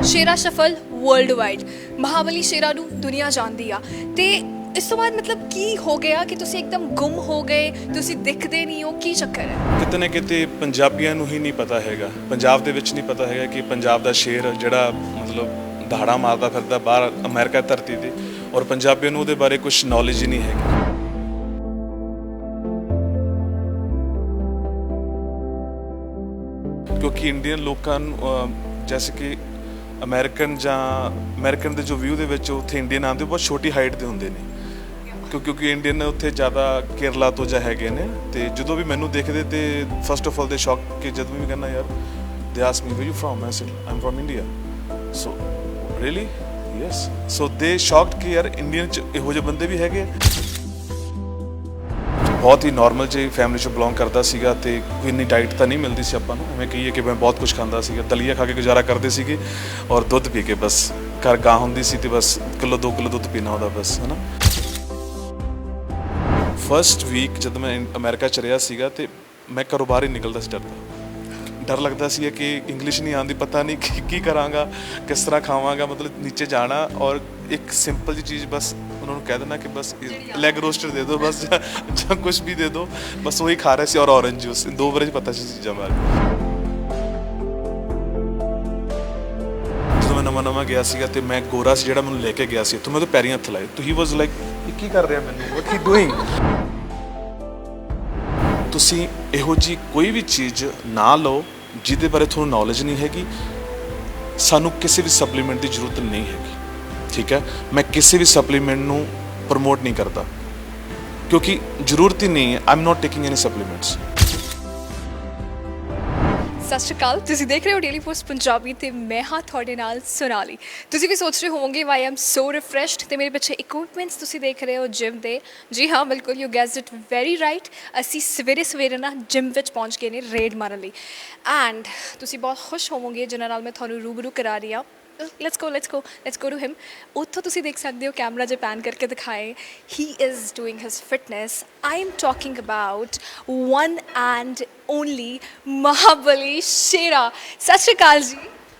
शेरा shuffle world wide महाबली शेरा ਨੂੰ ਦੁਨੀਆ ਜਾਣਦੀ ਆ ਤੇ ਇਸ ਤੋਂ ਬਾਅਦ ਮਤਲਬ ਕੀ ਹੋ ਗਿਆ ਕਿ ਤੁਸੀਂ ਇੱਕਦਮ ਗੁੰਮ ਹੋ ਗਏ, ਤੁਸੀਂ ਦਿਖਦੇ ਨਹੀਂ ਹੋ, ਕੀ ਚੱਕਰ ਹੈ? ਕਿਤੇ ਨਾ ਕਿਤੇ ਪੰਜਾਬੀਆਂ ਨੂੰ ਹੀ ਨਹੀਂ ਪਤਾ ਹੈਗਾ, ਪੰਜਾਬ ਦੇ ਵਿੱਚ ਨਹੀਂ ਪਤਾ ਹੈਗਾ ਕਿ ਪੰਜਾਬ ਦਾ ਸ਼ੇਰ ਜਿਹੜਾ ਮਤਲਬ ਦਹਾੜਾ ਮਾਰਦਾ ਫਿਰਦਾ ਬਾਹਰ ਅਮਰੀਕਾ ਧਰਤੀ ਤੇ, ਔਰ ਪੰਜਾਬੀਆਂ ਨੂੰ ਉਹਦੇ ਬਾਰੇ ਕੁਝ ਨੌਲੇਜ ਹੀ ਨਹੀਂ ਹੈਗੀ। ਕਿਉਂਕਿ ਇੰਡੀਅਨ ਲੋਕਾਂ ਨੂੰ ਜੈਸੇ ਕਿ ਅਮਰੀਕਨ ਦੇ ਜੋ ਵਿਊ ਦੇ ਵਿੱਚ ਉੱਥੇ ਇੰਡੀਅਨ ਆਉਂਦੇ ਬਹੁਤ ਛੋਟੀ ਹਾਈਟ ਦੇ ਹੁੰਦੇ ਨੇ, ਕਿਉਂਕਿ ਇੰਡੀਅਨ ਉੱਥੇ ਜ਼ਿਆਦਾ ਕੇਰਲਾ ਤੋਂ ਜਾਂ ਹੈਗੇ ਨੇ। ਤੇ ਜਦੋਂ ਵੀ ਮੈਨੂੰ ਦੇਖਦੇ ਤੇ ਫਸਟ ਆਫ ਆਲ ਦੇ ਸ਼ੌਕ ਕਿ ਜਦੋਂ ਵੀ ਕਹਿੰਦਾ ਯਾਰ they ask me where you from, I said I am from India. So really yes, so they shocked ਕਿ ਯਾਰ ਇੰਡੀਅਨ ਚ ਇਹੋ ਜਿਹੇ ਬੰਦੇ ਵੀ ਹੈਗੇ। ਬਹੁਤ ਹੀ ਨਾਰਮਲ ਜਿਹੀ ਫੈਮਿਲੀ 'ਚੋਂ ਬਿਲੋਂਗ ਕਰਦਾ ਸੀਗਾ ਤੇ ਕੋਈ ਇੰਨੀ ਡਾਈਟ ਤਾਂ ਨਹੀਂ ਮਿਲਦੀ ਸੀ ਆਪਾਂ ਨੂੰ, ਐਵੇਂ ਕਹੀਏ ਕਿ ਮੈਂ ਬਹੁਤ ਕੁਝ ਖਾਂਦਾ ਸੀਗਾ, ਦਲੀਆ ਖਾ ਕੇ ਗੁਜ਼ਾਰਾ ਕਰਦੇ ਸੀਗੇ ਔਰ ਦੁੱਧ ਪੀ ਕੇ, ਬਸ ਘਰ ਗਾਂ ਹੁੰਦੀ ਸੀ ਤੇ ਬਸ ਕਿਲੋ 2 ਕਿਲੋ ਦੁੱਧ ਪੀਣਾ ਹੁੰਦਾ ਬਸ, ਹੈ ਨਾ। ਫਸਟ ਵੀਕ ਜਦ ਮੈਂ ਅਮਰੀਕਾ 'ਚ ਰਿਹਾ ਸੀਗਾ ਤੇ ਮੈਂ ਘਰੋਂ ਬਾਹਰ ਹੀ ਨਿਕਲਦਾ ਸੀ ਡਰ ਲੱਗਦਾ ਸੀ ਕਿ ਇੰਗਲਿਸ਼ ਨਹੀਂ ਆਉਂਦੀ, ਪਤਾ ਨਹੀਂ ਕੀ ਕਰਾਂਗਾ, ਕਿਸ ਤਰ੍ਹਾਂ ਖਾਵਾਂਗਾ, ਮਤਲਬ ਨੀਚੇ ਜਾਣਾ ਔਰ ਇੱਕ ਸਿੰਪਲ ਜਿਹੀ ਚੀਜ਼ ਬਸ ਉਹਨਾਂ ਨੂੰ ਕਹਿ ਦੇਣਾ ਕਿ ਬਸ ਲੈਗ ਰੋਸਟਰ ਦੇ ਦਿਓ ਬਸ, ਜਾਂ ਕੁਝ ਵੀ ਦੇ ਦਿਓ, ਬਸ ਉਹੀ ਖਾ ਰਹੇ ਸੀ ਔਰ ਔਰੰਜ ਜੂਸ। 2 ਵਾਰੀ ਪਤਾ ਸੀ ਚੀਜ਼ਾਂ ਬਾਰੇ। ਜਦੋਂ ਮੈਂ ਨਵਾਂ ਗਿਆ ਸੀਗਾ ਤੇ ਮੈਂ ਗੋਰਾ ਸੀ ਜਿਹੜਾ ਮੈਨੂੰ ਲੈ ਕੇ ਗਿਆ ਸੀ ਇੱਥੋਂ, ਮੈਂ ਉਹਦੇ ਪੈਰੀਂ ਹੱਥ ਲਾਏ ਤੇ ਹੀ ਵਾਜ਼ ਲਾਈਕ ਕੀ ਕਰ ਰਿਹਾ ਮੈਨੂੰ, ਵਾਟ ਹੀ ਡੂਇੰਗ। ਤੁਸੀਂ ਇਹੋ ਜਿਹੀ ਕੋਈ ਵੀ ਚੀਜ਼ ਨਾ ਲਓ ਜਿਹਦੇ ਬਾਰੇ ਤੁਹਾਨੂੰ ਨੌਲੇਜ ਨਹੀਂ ਹੈਗੀ। ਸਾਨੂੰ ਕਿਸੇ ਵੀ ਸਪਲੀਮੈਂਟ ਦੀ ਜ਼ਰੂਰਤ ਨਹੀਂ ਹੈਗੀ, ਠੀਕ ਹੈ। ਮੈਂ ਕਿਸੇ ਵੀ ਸਪਲੀਮੈਂਟ ਨੂੰ ਪ੍ਰਮੋਟ ਨਹੀਂ ਕਰਦਾ ਕਿਉਂਕਿ ਜ਼ਰੂਰਤ ਹੀ ਨਹੀਂ ਹੈ। I am not taking any supplements. ਸਤਿ ਸ਼੍ਰੀ ਅਕਾਲ, ਤੁਸੀਂ ਦੇਖ ਰਹੇ ਹੋ ਡੇਲੀ ਪੋਸਟ ਪੰਜਾਬੀ ਤੇ ਮੈਂ ਹਾਂ ਤੁਹਾਡੇ ਨਾਲ ਸੋਨਾਲੀ। ਤੁਸੀਂ ਵੀ ਸੋਚ ਰਹੇ ਹੋਵੋਗੇ ਵਾਈ ਐਮ ਸੋ ਰਿਫਰੈਸ਼ਡ ਤੇ ਮੇਰੇ ਪਿੱਛੇ ਇਕਵਿਪਮੈਂਟਸ ਤੁਸੀਂ ਦੇਖ ਰਹੇ ਹੋ ਜਿਮ ਦੇ। ਜੀ ਹਾਂ, ਬਿਲਕੁਲ ਯੂ ਗੈਸਡ ਇਟ ਵੈਰੀ ਰਾਈਟ। ਅਸੀਂ ਸਵੇਰੇ ਨਾ ਜਿਮ ਵਿੱਚ ਪਹੁੰਚ ਗਏ ਨੇ ਰੇਡ ਮਾਰਨ ਲਈ ਐਂਡ ਤੁਸੀਂ ਬਹੁਤ ਖੁਸ਼ ਹੋਵੋਗੇ ਜਿਨ੍ਹਾਂ ਨਾਲ ਮੈਂ ਤੁਹਾਨੂੰ ਰੂਬਰੂ ਕਰਾ ਰਹੀ ਹਾਂ। let's go to him। ਉੱਥੋਂ ਤੁਸੀਂ ਦੇਖ ਸਕਦੇ ਹੋ, ਕੈਮਰਾ ਜੇ ਪੈਨ ਕਰਕੇ ਦਿਖਾਏ, he is doing his fitness। I am talking about one and only ਮਹਾਬਲੀ ਸ਼ੇਰਾ। ਸਤਿ ਸ਼੍ਰੀ ਅਕਾਲ ਜੀ।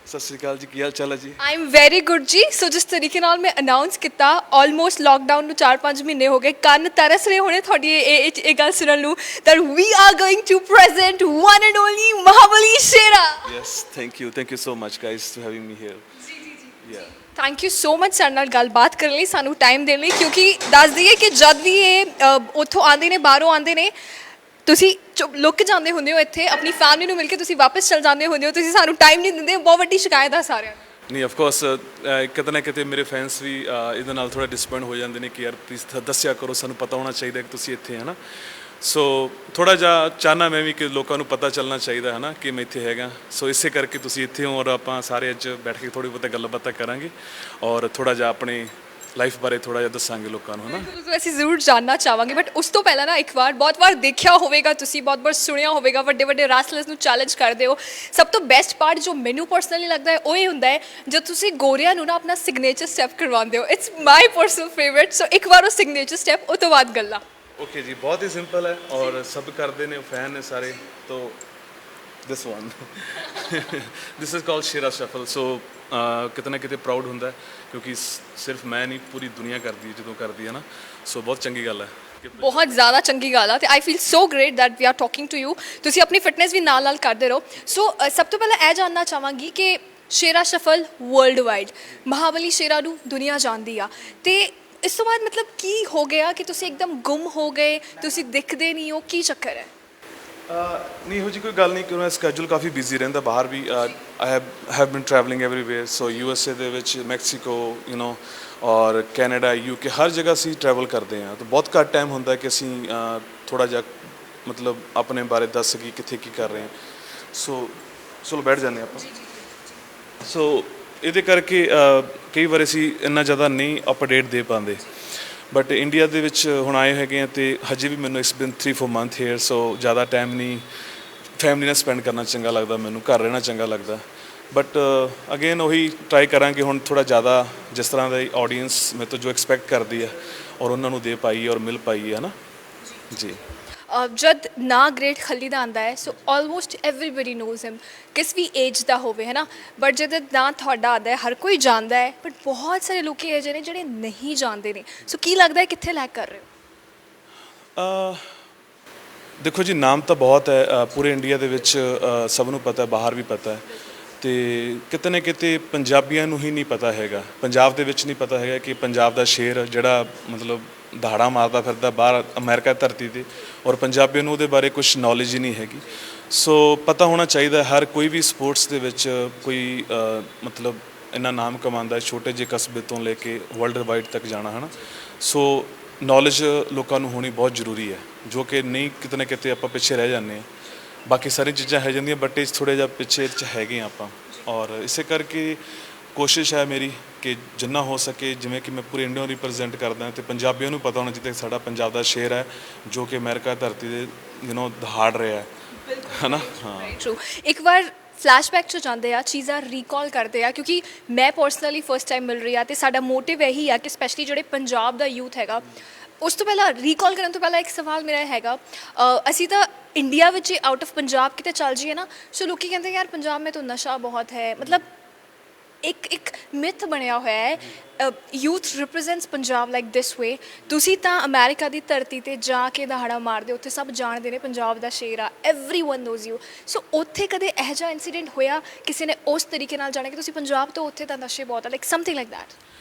ਸਤਿ ਸ਼੍ਰੀ ਅਕਾਲ ਜੀ, ਕੀ ਹਾਲ ਚਾਲ ਹੈ ਜੀ? ਆਈ ਐਮ ਵੈਰੀ ਗੁੱਡ ਜੀ। ਸੋ ਜਿਸ ਤਰੀਕੇ ਨਾਲ ਮੈਂ ਅਨਾਊਂਸ ਕੀਤਾ, ਆਲਮੋਸਟ ਲਾਕਡਾਊਨ ਨੂੰ 4-5 ਮਹੀਨੇ ਹੋ ਗਏ, ਕੰਨ ਤਰਸ ਰਹੇ ਹੋਣੇ ਤੁਹਾਡੀ ਇਹ ਗੱਲ ਸੁਣਨ ਨੂੰ that we are going to present one and only Mahabali Shera. Yes, thank you so much guys to having me here। Thank you so much ਸਾਡੇ ਨਾਲ ਗੱਲਬਾਤ ਕਰਨ ਲਈ, ਸਾਨੂੰ ਟਾਈਮ ਦੇਣ ਲਈ। ਕਿਉਂਕਿ ਦੱਸ ਦਈਏ ਕਿ ਜਦ ਵੀ ਇਹ ਉੱਥੋਂ ਆਉਂਦੇ ਨੇ, ਬਾਹਰੋਂ ਆਉਂਦੇ ਨੇ, ਤੁਸੀਂ ਲੁੱਕ ਜਾਂਦੇ ਹੁੰਦੇ ਹੋ ਇੱਥੇ, ਆਪਣੀ ਫੈਮਿਲੀ ਨੂੰ ਮਿਲ ਕੇ ਤੁਸੀਂ ਵਾਪਸ ਚਲ ਜਾਂਦੇ ਹੁੰਦੇ ਹੋ, ਤੁਸੀਂ ਸਾਨੂੰ ਟਾਈਮ ਨਹੀਂ ਦਿੰਦੇ। ਬਹੁਤ ਵੱਡੀ ਸ਼ਿਕਾਇਤ ਆ ਸਾਰਿਆਂ ਨੂੰ। ਨਹੀਂ, ਆਫ ਕੋਰਸ ਕਿਤੇ ਨਾ ਕਿਤੇ ਮੇਰੇ ਫੈਨਸ ਵੀ ਇਹਦੇ ਨਾਲ ਥੋੜਾ ਡਿਸਪਾਇੰਟ ਹੋ ਜਾਂਦੇ ਨੇ ਕਿ ਯਾਰ ਪਲੀਜ਼ ਦੱਸਿਆ ਕਰੋ, ਸਾਨੂੰ ਪਤਾ ਹੋਣਾ ਚਾਹੀਦਾ ਕਿ ਤੁਸੀਂ ਇੱਥੇ ਹੈ ਨਾ। ਸੋ ਥੋੜਾ ਜਿਹਾ ਚਾਹਨਾ ਮੈਂ ਵੀ ਕਿ ਲੋਕਾਂ ਨੂੰ ਪਤਾ ਚੱਲਣਾ ਚਾਹੀਦਾ ਹੈ ਨਾ ਕਿ ਮੈਂ ਇੱਥੇ ਹੈਗਾ। ਸੋ ਇਸੇ ਕਰਕੇ ਤੁਸੀਂ ਇੱਥੇ ਹੋ ਔਰ ਆਪਾਂ ਸਾਰੇ ਅੱਜ ਬੈਠ ਕੇ ਥੋੜੀ ਬਹੁਤੀ ਗੱਲਬਾਤ ਕਰਾਂਗੇ ਔਰ ਥੋੜਾ ਜਿਹਾ ਆਪਣੀ ਲਾਈਫ ਬਾਰੇ ਥੋੜਾ ਜਿਹਾ ਦੱਸਾਂਗੇ ਲੋਕਾਂ ਨੂੰ, ਹੈ ਨਾ। ਅਸੀਂ ਜ਼ਰੂਰ ਜਾਣਨਾ ਚਾਹਾਂਗੇ, ਬਟ ਉਸ ਤੋਂ ਪਹਿਲਾਂ ਨਾ ਇੱਕ ਵਾਰ ਬਹੁਤ ਵਾਰ ਦੇਖਿਆ ਹੋਵੇਗਾ ਤੁਸੀਂ, ਬਹੁਤ ਵਾਰ ਸੁਣਿਆ ਹੋਵੇਗਾ, ਵੱਡੇ ਰੈਸਲਰਸ ਨੂੰ ਚੈਲੰਜ ਕਰਦੇ ਹੋ। ਸਭ ਤੋਂ ਬੈਸਟ ਪਾਰਟ ਜੋ ਮੈਨੂੰ ਪਰਸਨਲੀ ਲੱਗਦਾ ਹੈ ਉਹ ਇਹ ਹੁੰਦਾ ਹੈ ਜਦ ਤੁਸੀਂ ਗੋਰਿਆਂ ਨੂੰ ਨਾ ਆਪਣਾ ਸਿਗਨੇਚਰ ਸਟੈਪ ਕਰਵਾਉਂਦੇ ਹੋ। It's my personal favourite. So ਇੱਕ ਵਾਰ ਉਹ ਸਿਗਨੇਚਰ ਸਟੈਪ, ਉਹ ਤੋਂ ਬਾਅਦ ਗੱਲਾਂ। ओके जी, बहुत ही सिंपल है और सब करते हैं, फैन है सारे। तो this one this is called Shera shuffle. So कितना ना कितने प्राउड होंगे क्योंकि सिर्फ मैं नहीं, पूरी दुनिया करती है जो करती है ना। सो बहुत चंगी गल है, ਬਹੁਤ ਜ਼ਿਆਦਾ ਚੰਗੀ ਗੱਲ ਆ ਤੇ I feel so great that we are talking to you. ਤੁਸੀਂ ਆਪਣੀ ਫਿਟਨੈਸ ਵੀ ਨਾਲ ਕਰਦੇ ਰਹੋ। ਸੋ ਸਭ ਤੋਂ ਪਹਿਲਾਂ ਇਹ ਜਾਣਨਾ ਚਾਹਾਂਗੀ ਕਿ ਸ਼ੇਰਾ ਸ਼ਫਲ ਵਰਲਡ ਵਾਈਡ ਮਹਾਬਲੀ ਸ਼ੇਰਾ ਨੂੰ ਦੁਨੀਆ ਜਾਣਦੀ ਆ ਤੇ ਇਸ ਤੋਂ ਬਾਅਦ ਮਤਲਬ ਕੀ ਹੋ ਗਿਆ ਕਿ ਤੁਸੀਂ ਇੱਕਦਮ ਗੁੰਮ ਹੋ ਗਏ, ਤੁਸੀਂ ਦਿਖਦੇ ਨਹੀਂ ਹੋ, ਕੀ ਚੱਕਰ ਹੈ? ਨਹੀਂ, ਇਹੋ ਜਿਹੀ ਕੋਈ ਗੱਲ ਨਹੀਂ ਕਿ ਮੇਰਾ ਸਕੈਜੂਲ ਕਾਫੀ ਬਿਜ਼ੀ ਰਹਿੰਦਾ ਬਾਹਰ ਵੀ। I have been travelling everywhere. So USA ਦੇ ਵਿੱਚ, ਮੈਕਸੀਕੋ, ਯੂ ਨੋ, ਔਰ ਕੈਨੇਡਾ, UK, ਹਰ ਜਗ੍ਹਾ ਅਸੀਂ ਟਰੈਵਲ ਕਰਦੇ ਹਾਂ। ਤਾਂ ਬਹੁਤ ਘੱਟ ਟਾਈਮ ਹੁੰਦਾ ਕਿ ਅਸੀਂ ਥੋੜ੍ਹਾ ਜਿਹਾ ਮਤਲਬ ਆਪਣੇ ਬਾਰੇ ਦੱਸ ਸਕੀਏ ਕਿੱਥੇ ਕੀ ਕਰ ਰਹੇ ਹਾਂ। ਸੋ ਚਲੋ ਬੈਠ ਜਾਂਦੇ ਆਪਾਂ। ਸੋ ਇਹਦੇ ਕਰਕੇ ਕਈ ਵਾਰ ਅਸੀਂ ਇੰਨਾ ਜ਼ਿਆਦਾ ਨਹੀਂ ਅਪਡੇਟ ਦੇ ਪਾਉਂਦੇ, ਬਟ ਇੰਡੀਆ ਦੇ ਵਿੱਚ ਹੁਣ ਆਏ ਹੈਗੇ ਆ ਅਤੇ ਹਜੇ ਵੀ ਮੈਨੂੰ ਇਟਸ ਬਿਨ 3-4 ਮੰਥ ਹੇਅਰ। ਸੋ ਜ਼ਿਆਦਾ ਟਾਈਮ ਨਹੀਂ ਫੈਮਿਲੀ ਨਾਲ ਸਪੈਂਡ ਕਰਨਾ ਚੰਗਾ ਲੱਗਦਾ, ਮੈਨੂੰ ਘਰ ਰਹਿਣਾ ਚੰਗਾ ਲੱਗਦਾ। ਬਟ ਅਗੇਨ ਉਹੀ ਟਰਾਈ ਕਰਾਂਗੇ ਹੁਣ ਥੋੜ੍ਹਾ ਜ਼ਿਆਦਾ, ਜਿਸ ਤਰ੍ਹਾਂ ਦਾ ਆਡੀਅנס ਮੇਰੇ ਤੋਂ ਜੋ ਐਕਸਪੈਕਟ ਕਰਦੀ ਹੈ ਔਰ ਉਹਨਾਂ ਨੂੰ ਦੇ ਪਾਈਏ ਔਰ ਮਿਲ ਪਾਈਏ, ਹੈ ਨਾ ਜੀ। ਜਦ ਨਾ ਗ੍ਰੇਟ ਖੱਲੀ ਦਾ ਆਉਂਦਾ ਹੈ ਸੋ ਆਲਮੋਸਟ ਐਵਰੀਬਡੀ ਨੋਜ਼ ਹਿਮ, ਕਿਸ ਵੀ ਏਜ ਦਾ ਹੋਵੇ ਹੈ ਨਾ, ਬਟ ਜਦ ਨਾ ਤੁਹਾਡਾ ਆਉਂਦਾ ਹੈ ਹਰ ਕੋਈ ਜਾਣਦਾ ਹੈ, ਬਟ ਬਹੁਤ ਸਾਰੇ ਲੋਕ ਇਹੋ ਜਿਹੇ ਨੇ ਜਿਹੜੇ ਨਹੀਂ ਜਾਣਦੇ ਨੇ। ਸੋ ਕੀ ਲੱਗਦਾ ਹੈ ਕਿੱਥੇ ਲੈਕ ਕਰ ਰਹੇ ਹੋ? ਦੇਖੋ ਜੀ, ਨਾਮ ਤਾਂ ਬਹੁਤ ਹੈ ਪੂਰੇ ਇੰਡੀਆ ਦੇ ਵਿੱਚ, ਸਭ ਨੂੰ ਪਤਾ, ਬਾਹਰ ਵੀ ਪਤਾ ਹੈ, ਤੇ ਕਿਤੇ ਨਾ ਕਿਤੇ ਪੰਜਾਬੀਆਂ ਨੂੰ ਹੀ ਨਹੀਂ ਪਤਾ ਹੈਗਾ, ਪੰਜਾਬ ਦੇ ਵਿੱਚ ਨਹੀਂ ਪਤਾ ਹੈਗਾ ਕਿ ਪੰਜਾਬ ਦਾ ਸ਼ੇਰ ਜਿਹੜਾ ਮਤਲਬ ਦਹਾੜਾ ਮਾਰਦਾ ਫਿਰਦਾ ਬਾਹਰ ਅਮਰੀਕਾ ਧਰਤੀ 'ਤੇ, ਔਰ ਪੰਜਾਬੀਆਂ ਨੂੰ ਉਹਦੇ ਬਾਰੇ ਕੁਝ ਨੌਲੇਜ ਹੀ ਨਹੀਂ ਹੈਗੀ। ਸੋ ਪਤਾ ਹੋਣਾ ਚਾਹੀਦਾ, ਹਰ ਕੋਈ ਵੀ ਸਪੋਰਟਸ ਦੇ ਵਿੱਚ ਕੋਈ ਮਤਲਬ ਇੰਨਾ ਨਾਮ ਕਮਾਉਂਦਾ, ਛੋਟੇ ਜਿਹੇ ਕਸਬੇ ਤੋਂ ਲੈ ਕੇ ਵਰਲਡ ਵਾਈਡ ਤੱਕ ਜਾਣਾ ਹੈ ਨਾ। ਸੋ ਨੌਲੇਜ ਲੋਕਾਂ ਨੂੰ ਹੋਣੀ ਬਹੁਤ ਜ਼ਰੂਰੀ ਹੈ, ਜੋ ਕਿ ਨਹੀਂ ਕਿਤੇ ਨਾ ਕਿਤੇ ਆਪਾਂ ਪਿੱਛੇ ਰਹਿ ਜਾਂਦੇ ਹਾਂ। ਬਾਕੀ ਸਾਰੀਆਂ ਚੀਜ਼ਾਂ ਹੈ ਜਾਂਦੀਆਂ, ਬਟ ਇਹ ਥੋੜ੍ਹਾ ਜਿਹਾ ਪਿੱਛੇ 'ਚ ਹੈਗੇ ਹਾਂ ਆਪਾਂ, ਔਰ ਇਸੇ ਕਰਕੇ ਕੋਸ਼ਿਸ਼ ਹੈ ਮੇਰੀ ਕਿ ਜਿੰਨਾ ਹੋ ਸਕੇ, ਜਿਵੇਂ ਕਿ ਮੈਂ ਪੂਰੇ ਇੰਡੀਆ ਨੂੰ ਰਿਪਰੈਜ਼ੈਂਟ ਕਰਦਾ, ਅਤੇ ਪੰਜਾਬੀਆਂ ਨੂੰ ਪਤਾ ਹੋਣਾ ਚਾਹੀਦਾ ਸਾਡਾ ਪੰਜਾਬ ਦਾ ਸ਼ੇਰ ਹੈ ਜੋ ਕਿ ਅਮਰੀਕਾ ਧਰਤੀ ਦੇ ਦਹਾੜ ਰਿਹਾ ਹੈ ਨਾ। ਹਾਂ, ਟਰੂ। ਇੱਕ ਵਾਰ ਫਲੈਸ਼ਬੈਕ 'ਚ ਜਾਂਦੇ ਆ, ਚੀਜ਼ਾਂ ਰੀਕਾਲ ਕਰਦੇ ਆ, ਕਿਉਂਕਿ ਮੈਂ ਪਰਸਨਲੀ ਫਸਟ ਟਾਈਮ ਮਿਲ ਰਹੀ ਆ, ਅਤੇ ਸਾਡਾ ਮੋਟਿਵ ਇਹੀ ਆ ਕਿ ਸਪੈਸ਼ਲੀ ਜਿਹੜੇ ਪੰਜਾਬ ਦਾ ਯੂਥ ਹੈਗਾ, ਉਸ ਤੋਂ ਪਹਿਲਾਂ ਰੀਕਾਲ ਕਰਨ ਤੋਂ ਪਹਿਲਾਂ ਇੱਕ ਸਵਾਲ ਮੇਰਾ ਹੈਗਾ, ਅਸੀਂ ਤਾਂ ਇੰਡੀਆ ਵਿੱਚ ਆਊਟ ਆਫ ਪੰਜਾਬ ਕਿਤੇ ਚੱਲ ਜਾਈਏ ਨਾ, ਸੋ ਲੋਕੀ ਕਹਿੰਦੇ ਯਾਰ ਪੰਜਾਬ ਮੇਂ ਤਾਂ ਨਸ਼ਾ ਬਹੁਤ ਹੈ, ਮਤਲਬ ਇੱਕ ਮਿਥ ਬਣਿਆ ਹੋਇਆ ਹੈ, ਯੂਥ ਰਿਪਰੈਜ਼ੈਂਟਸ ਪੰਜਾਬ ਲਾਈਕ ਦਿਸ ਵੇ। ਤੁਸੀਂ ਤਾਂ ਅਮਰੀਕਾ ਦੀ ਧਰਤੀ 'ਤੇ ਜਾ ਕੇ ਦਹਾੜਾ ਮਾਰਦੇ, ਉੱਥੇ ਸਭ ਜਾਣਦੇ ਨੇ ਪੰਜਾਬ ਦਾ ਸ਼ੇਰ ਆ, ਐਵਰੀਵਨ ਨੋਜ਼ ਯੂ। ਸੋ ਉੱਥੇ ਕਦੇ ਇਹੋ ਜਿਹਾ ਇਨਸੀਡੈਂਟ ਹੋਇਆ ਕਿਸੇ ਨੇ ਉਸ ਤਰੀਕੇ ਨਾਲ ਜਾਣਿਆ ਕਿ ਤੁਸੀਂ ਪੰਜਾਬ ਤੋਂ ਉੱਥੇ ਤਾਂ ਨਸ਼ੇ ਬਹੁਤ ਆ, ਲਾਈਕ ਸਮਥਿੰਗ ਲਾਈਕ ਦੈਟ?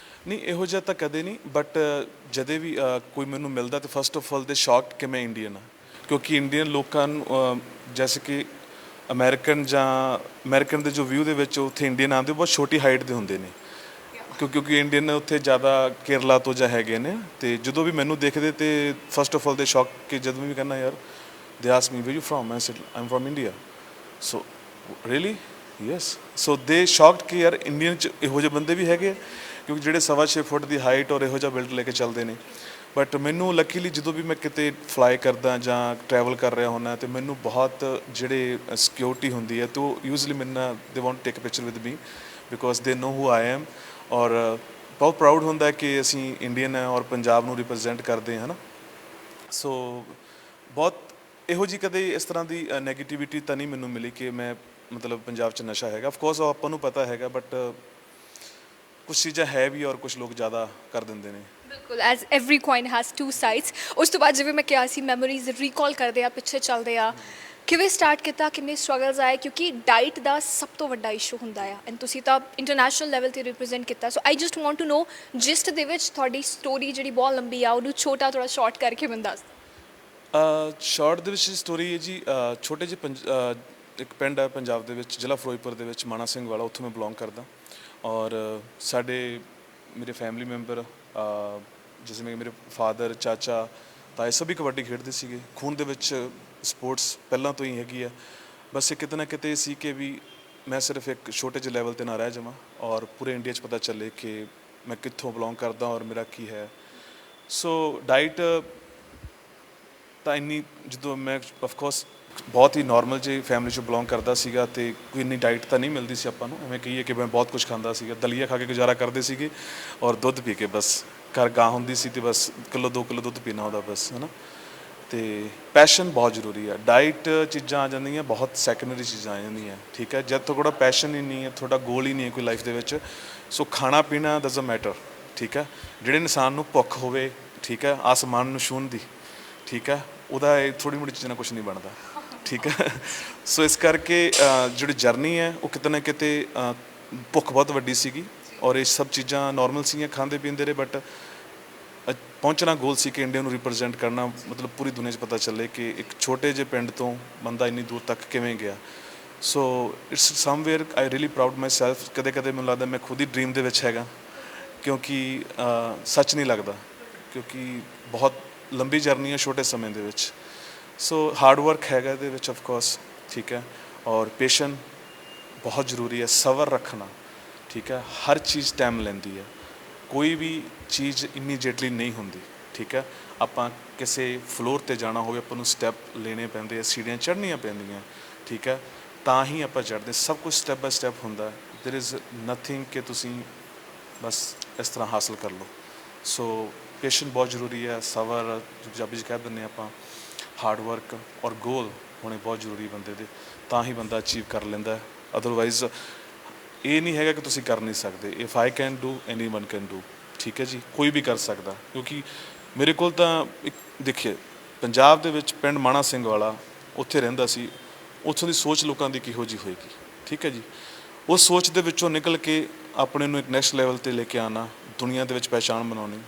ਨਹੀਂ, ਇਹੋ ਜਿਹਾ ਤਾਂ ਕਦੇ ਨਹੀਂ, ਬਟ ਜਦੇ ਵੀ ਕੋਈ ਮੈਨੂੰ ਮਿਲਦਾ ਤਾਂ ਫਸਟ ਆਫ ਆਲ ਦੇ ਸ਼ੌਕਡ ਕਿ ਮੈਂ ਇੰਡੀਅਨ ਹਾਂ, ਕਿਉਂਕਿ ਇੰਡੀਅਨ ਲੋਕਾਂ ਨੂੰ ਜੈਸੇ ਕਿ ਅਮਰੀਕਨ ਦੇ ਜੋ ਵਿਊ ਦੇ ਵਿੱਚ ਉੱਥੇ ਇੰਡੀਅਨ ਆਉਂਦੇ ਬਹੁਤ ਛੋਟੀ ਹਾਈਟ ਦੇ ਹੁੰਦੇ ਨੇ, ਕਿਉਂਕਿ ਇੰਡੀਅਨ ਉੱਥੇ ਜ਼ਿਆਦਾ ਕੇਰਲਾ ਤੋਂ ਜਾਂ ਹੈਗੇ ਨੇ, ਅਤੇ ਜਦੋਂ ਵੀ ਮੈਨੂੰ ਦੇਖਦੇ ਤੇ ਫਸਟ ਆਫ ਆਲ ਦੇ ਸ਼ੌਕ ਕਿ ਜਦੋਂ ਵੀ ਕਹਿੰਦਾ ਯਾਰ they ask me where you from, ਮੈਂ said I am from India. So really yes, so they shocked ਕਿ ਯਾਰ ਇੰਡੀਅਨ 'ਚ ਇਹੋ ਜਿਹੇ ਬੰਦੇ ਵੀ ਹੈਗੇ, ਕਿਉਂਕਿ ਜਿਹੜੇ 6.25 ਫੁੱਟ ਦੀ ਹਾਈਟ ਔਰ ਇਹੋ ਜਿਹਾ ਬਿਲਡ ਲੈ ਕੇ ਚੱਲਦੇ ਨੇ। ਬਟ ਮੈਨੂੰ ਲੱਕੀਲੀ ਜਦੋਂ ਵੀ ਮੈਂ ਕਿਤੇ ਫਲਾਈ ਕਰਦਾ ਜਾਂ ਟਰੈਵਲ ਕਰ ਰਿਹਾ ਹੁੰਦਾ, ਅਤੇ ਮੈਨੂੰ ਬਹੁਤ ਜਿਹੜੇ ਸਿਕਿਉਰਿਟੀ ਹੁੰਦੀ ਹੈ, ਅਤੇ ਉਹ ਯੂਜ਼ਲੀ ਮੇਰੇ ਨਾਲ they want take picture with me because they know who I am, ਔਰ ਬਹੁਤ ਪ੍ਰਾਊਡ ਹੁੰਦਾ ਕਿ ਅਸੀਂ ਇੰਡੀਅਨ ਹੈ ਔਰ ਪੰਜਾਬ ਨੂੰ ਰਿਪਰੈਜ਼ੈਂਟ ਕਰਦੇ ਹਾਂ ਨਾ। ਸੋ ਬਹੁਤ ਇਹੋ ਜਿਹੀ ਕਦੇ ਇਸ ਤਰ੍ਹਾਂ ਦੀ ਨੈਗੇਟਿਵਿਟੀ ਤਾਂ ਨਹੀਂ ਮੈਨੂੰ ਮਿਲੀ ਕਿ ਮੈਂ ਮਤਲਬ ਪੰਜਾਬ 'ਚ ਨਸ਼ਾ ਹੈਗਾ। ਆਫਕੋਰਸ ਉਹ ਆਪਾਂ ਨੂੰ ਪਤਾ ਹੈਗਾ, ਬਟ ਕੁਛ ਚੀਜ਼ਾਂ ਹੈ ਵੀ ਔਰ ਕੁਛ ਲੋਕ ਜ਼ਿਆਦਾ ਕਰ ਦਿੰਦੇ ਨੇ। ਬਿਲਕੁਲ, as every coin has two sides. ਉਸ ਤੋਂ ਬਾਅਦ ਜਿਵੇਂ ਮੈਂ ਕਿਹਾ ਸੀ, ਮੈਮੋਰੀਜ਼ ਰੀਕਾਲ ਕਰਦੇ ਆ, ਪਿੱਛੇ ਚੱਲਦੇ ਆ, ਕਿਵੇਂ ਸਟਾਰਟ ਕੀਤਾ, ਕਿੰਨੇ ਸਟਰਗਲਸ ਆਏ, ਕਿਉਂਕਿ ਡਾਈਟ ਦਾ ਸਭ ਤੋਂ ਵੱਡਾ ਇਸ਼ੂ ਹੁੰਦਾ ਆ, ਐਂਡ ਤੁਸੀਂ ਤਾਂ ਇੰਟਰਨੈਸ਼ਨਲ ਲੈਵਲ 'ਤੇ ਰਿਪਰੈਜ਼ੈਂਟ ਕੀਤਾ। So I just want to know, gist ਦੇ ਵਿੱਚ ਤੁਹਾਡੀ ਸਟੋਰੀ ਜਿਹੜੀ ਬਹੁਤ ਲੰਬੀ ਆ, ਉਹਨੂੰ ਛੋਟਾ ਥੋੜ੍ਹਾ ਸ਼ਾਰਟ ਕਰਕੇ ਮੈਨੂੰ ਦੱਸ। ਸ਼ਾਰਟ ਦੇ ਵਿੱਚ ਸਟੋਰੀ ਹੈ ਜੀ, ਛੋਟੇ ਜਿਹੇ ਇੱਕ ਪਿੰਡ ਹੈ ਪੰਜਾਬ ਦੇ ਵਿੱਚ, ਜ਼ਿਲ੍ਹਾ ਫਿਰੋਜ਼ਪੁਰ ਦੇ ਵਿੱਚ, ਮਾਣਾ ਸਿੰਘ ਵਾਲਾ, ਉੱਥੋਂ ਮੈਂ ਬਿਲੋਂਗ ਕਰਦਾ। ਔਰ ਮੇਰੇ ਫੈਮਿਲੀ ਮੈਂਬਰ ਜਿਵੇਂ ਮੇਰੇ ਫਾਦਰ, ਚਾਚਾ, ਤਾਏ ਸਭੀ ਕਬੱਡੀ ਖੇਡਦੇ ਸੀਗੇ, ਖੂਨ ਦੇ ਵਿੱਚ ਸਪੋਰਟਸ ਪਹਿਲਾਂ ਤੋਂ ਹੀ ਹੈਗੀ ਆ। ਬਸ ਇਹ ਕਿਤੇ ਨਾ ਕਿਤੇ ਸੀ ਕਿ ਵੀ ਮੈਂ ਸਿਰਫ ਇੱਕ ਛੋਟੇ ਜਿਹੇ ਲੈਵਲ 'ਤੇ ਨਾ ਰਹਿ ਜਾਵਾਂ, ਔਰ ਪੂਰੇ ਇੰਡੀਆ 'ਚ ਪਤਾ ਚੱਲੇ ਕਿ ਮੈਂ ਕਿੱਥੋਂ ਬਿਲੋਂਗ ਕਰਦਾ ਔਰ ਮੇਰਾ ਕੀ ਹੈ। ਸੋ ਡਾਈਟ ਤਾਂ ਇੰਨੀ, ਜਦੋਂ ਮੈਂ ਆਫਕੋਰਸ ਬਹੁਤ ਹੀ ਨੋਰਮਲ ਜਿਹੀ ਫੈਮਿਲੀ 'ਚੋਂ ਬਿਲੋਂਗ ਕਰਦਾ ਸੀਗਾ, ਅਤੇ ਕੋਈ ਇੰਨੀ ਡਾਈਟ ਤਾਂ ਨਹੀਂ ਮਿਲਦੀ ਸੀ ਆਪਾਂ ਨੂੰ, ਐਵੇਂ ਕਹੀਏ ਕਿ ਮੈਂ ਬਹੁਤ ਕੁਝ ਖਾਂਦਾ ਸੀਗਾ, ਦਲੀਆ ਖਾ ਕੇ ਗੁਜ਼ਾਰਾ ਕਰਦੇ ਸੀਗੇ, ਔਰ ਦੁੱਧ ਪੀ ਕੇ, ਬਸ ਘਰ ਗਾਂ ਹੁੰਦੀ ਸੀ ਅਤੇ ਬਸ 1-2 ਕਿਲੋ ਦੁੱਧ ਪੀਣਾ ਉਹਦਾ ਬਸ, ਹੈ ਨਾ। ਅਤੇ ਪੈਸ਼ਨ ਬਹੁਤ ਜ਼ਰੂਰੀ ਹੈ। ਡਾਈਟ ਚੀਜ਼ਾਂ ਆ ਜਾਂਦੀਆਂ ਬਹੁਤ ਸੈਕੰਡਰੀ ਚੀਜ਼ਾਂ ਆ ਜਾਂਦੀਆਂ, ਠੀਕ ਹੈ। ਜਦ ਤੁਹਾਡਾ ਪੈਸ਼ਨ ਹੀ ਨਹੀਂ ਹੈ, ਤੁਹਾਡਾ ਗੋਲ ਹੀ ਨਹੀਂ ਹੈ ਕੋਈ ਲਾਈਫ ਦੇ ਵਿੱਚ, ਸੋ ਖਾਣਾ ਪੀਣਾ ਡਜ਼ਨਟ ਮੈਟਰ, ਠੀਕ ਹੈ। ਜਿਹੜੇ ਇਨਸਾਨ ਨੂੰ ਭੁੱਖ ਹੋਵੇ, ਠੀਕ ਹੈ, ਆਸਮਾਨ ਨੂੰ ਛੂਹਣ ਦੀ, ਠੀਕ ਹੈ, ਉਹਦਾ ਇਹ ਥੋੜ੍ਹੀ ਮੋਟੀ ਚੀਜ਼ਾਂ ਨਾਲ ਕੁਛ ਨਹੀਂ ਬਣਦਾ, ਠੀਕ ਹੈ। ਸੋ ਇਸ ਕਰਕੇ ਜਿਹੜੀ ਜਰਨੀ ਹੈ ਉਹ ਕਿਤੇ ਨਾ ਕਿਤੇ ਭੁੱਖ ਬਹੁਤ ਵੱਡੀ ਸੀਗੀ, ਔਰ ਇਹ ਸਭ ਚੀਜ਼ਾਂ ਨੋਰਮਲ ਸੀਗੀਆਂ, ਖਾਂਦੇ ਪੀਂਦੇ ਰਹੇ, ਬਟ ਪਹੁੰਚਣਾ ਗੋਲ ਸੀ ਕਿ ਇੰਡੀਆ ਨੂੰ ਰਿਪਰੈਜ਼ੈਂਟ ਕਰਨਾ, ਮਤਲਬ ਪੂਰੀ ਦੁਨੀਆ 'ਚ ਪਤਾ ਚੱਲੇ ਕਿ ਇੱਕ ਛੋਟੇ ਜਿਹੇ ਪਿੰਡ ਤੋਂ ਬੰਦਾ ਇੰਨੀ ਦੂਰ ਤੱਕ ਕਿਵੇਂ ਗਿਆ। So it's somewhere I really proud my self. ਕਦੇ ਕਦੇ ਮੈਨੂੰ ਲੱਗਦਾ ਮੈਂ ਖੁਦ ਹੀ ਡਰੀਮ ਦੇ ਵਿੱਚ ਹੈਗਾ, ਕਿਉਂਕਿ ਸੱਚ ਨਹੀਂ ਲੱਗਦਾ, ਕਿਉਂਕਿ ਬਹੁਤ ਲੰਬੀ ਜਰਨੀ ਹੈ ਛੋਟੇ ਸਮੇਂ ਦੇ ਵਿੱਚ। ਸੋ ਹਾਰਡ ਵਰਕ ਹੈਗਾ ਇਹਦੇ ਵਿੱਚ ਆਫਕੋਰਸ, ਠੀਕ ਹੈ, ਔਰ ਪੇਸ਼ਨ ਬਹੁਤ ਜ਼ਰੂਰੀ ਹੈ, ਸਬਰ ਰੱਖਣਾ, ਠੀਕ ਹੈ। ਹਰ ਚੀਜ਼ ਟਾਈਮ ਲੈਂਦੀ ਹੈ, ਕੋਈ ਵੀ ਚੀਜ਼ ਇਮੀਡੀਏਟਲੀ ਨਹੀਂ ਹੁੰਦੀ, ਠੀਕ ਹੈ। ਆਪਾਂ ਕਿਸੇ ਫਲੋਰ 'ਤੇ ਜਾਣਾ ਹੋਵੇ, ਆਪਾਂ ਨੂੰ ਸਟੈਪ ਲੈਣੇ ਪੈਂਦੇ ਆ, ਸੀੜੀਆਂ ਚੜ੍ਹਨੀਆਂ ਪੈਂਦੀਆਂ, ਠੀਕ ਹੈ, ਤਾਂ ਹੀ ਆਪਾਂ ਚੜ੍ਹਦੇ। ਸਭ ਕੁਝ ਸਟੈਪ ਬਾਏ ਸਟੈਪ ਹੁੰਦਾ, ਦੇਰ ਇਜ਼ ਨਥਿੰਗ ਕਿ ਤੁਸੀਂ ਬਸ ਇਸ ਤਰ੍ਹਾਂ ਹਾਸਲ ਕਰ ਲਓ। ਸੋ ਪੇਸ਼ਨ ਬਹੁਤ ਜ਼ਰੂਰੀ ਹੈ, ਸਬਰ ਪੰਜਾਬੀ 'ਚ ਕਹਿ ਦਿੰਦੇ ਆਪਾਂ, ਹਾਰਡ ਵਰਕ ਔਰ ਗੋਲ ਹੋਣੇ ਬਹੁਤ ਜ਼ਰੂਰੀ ਬੰਦੇ ਦੇ, ਤਾਂ ਹੀ ਬੰਦਾ ਅਚੀਵ ਕਰ ਲੈਂਦਾ। ਅਦਰਵਾਈਜ਼ ਇਹ ਨਹੀਂ ਹੈਗਾ ਕਿ ਤੁਸੀਂ ਕਰ ਨਹੀਂ ਸਕਦੇ। If I can do anyone can do. ਠੀਕ ਹੈ ਜੀ, ਕੋਈ ਵੀ ਕਰ ਸਕਦਾ। ਕਿਉਂਕਿ ਮੇਰੇ ਕੋਲ ਤਾਂ ਇੱਕ ਦੇਖੀਏ, ਪੰਜਾਬ ਦੇ ਵਿੱਚ ਪਿੰਡ ਮਾਣਾ ਸਿੰਘ ਵਾਲਾ ਉੱਥੇ ਰਹਿੰਦਾ ਸੀ, ਉੱਥੋਂ ਦੀ ਸੋਚ ਲੋਕਾਂ ਦੀ ਕਿਹੋ ਜਿਹੀ ਹੋਏਗੀ। ਠੀਕ ਹੈ ਜੀ, ਉਸ ਸੋਚ ਦੇ ਵਿੱਚੋਂ ਨਿਕਲ ਕੇ ਆਪਣੇ ਨੂੰ ਇੱਕ ਨੈਕਸਟ ਲੈਵਲ 'ਤੇ ਲੈ ਕੇ ਆਉਣਾ, ਦੁਨੀਆ ਦੇ ਵਿੱਚ ਪਹਿਚਾਣ ਬਣਾਉਣੀ,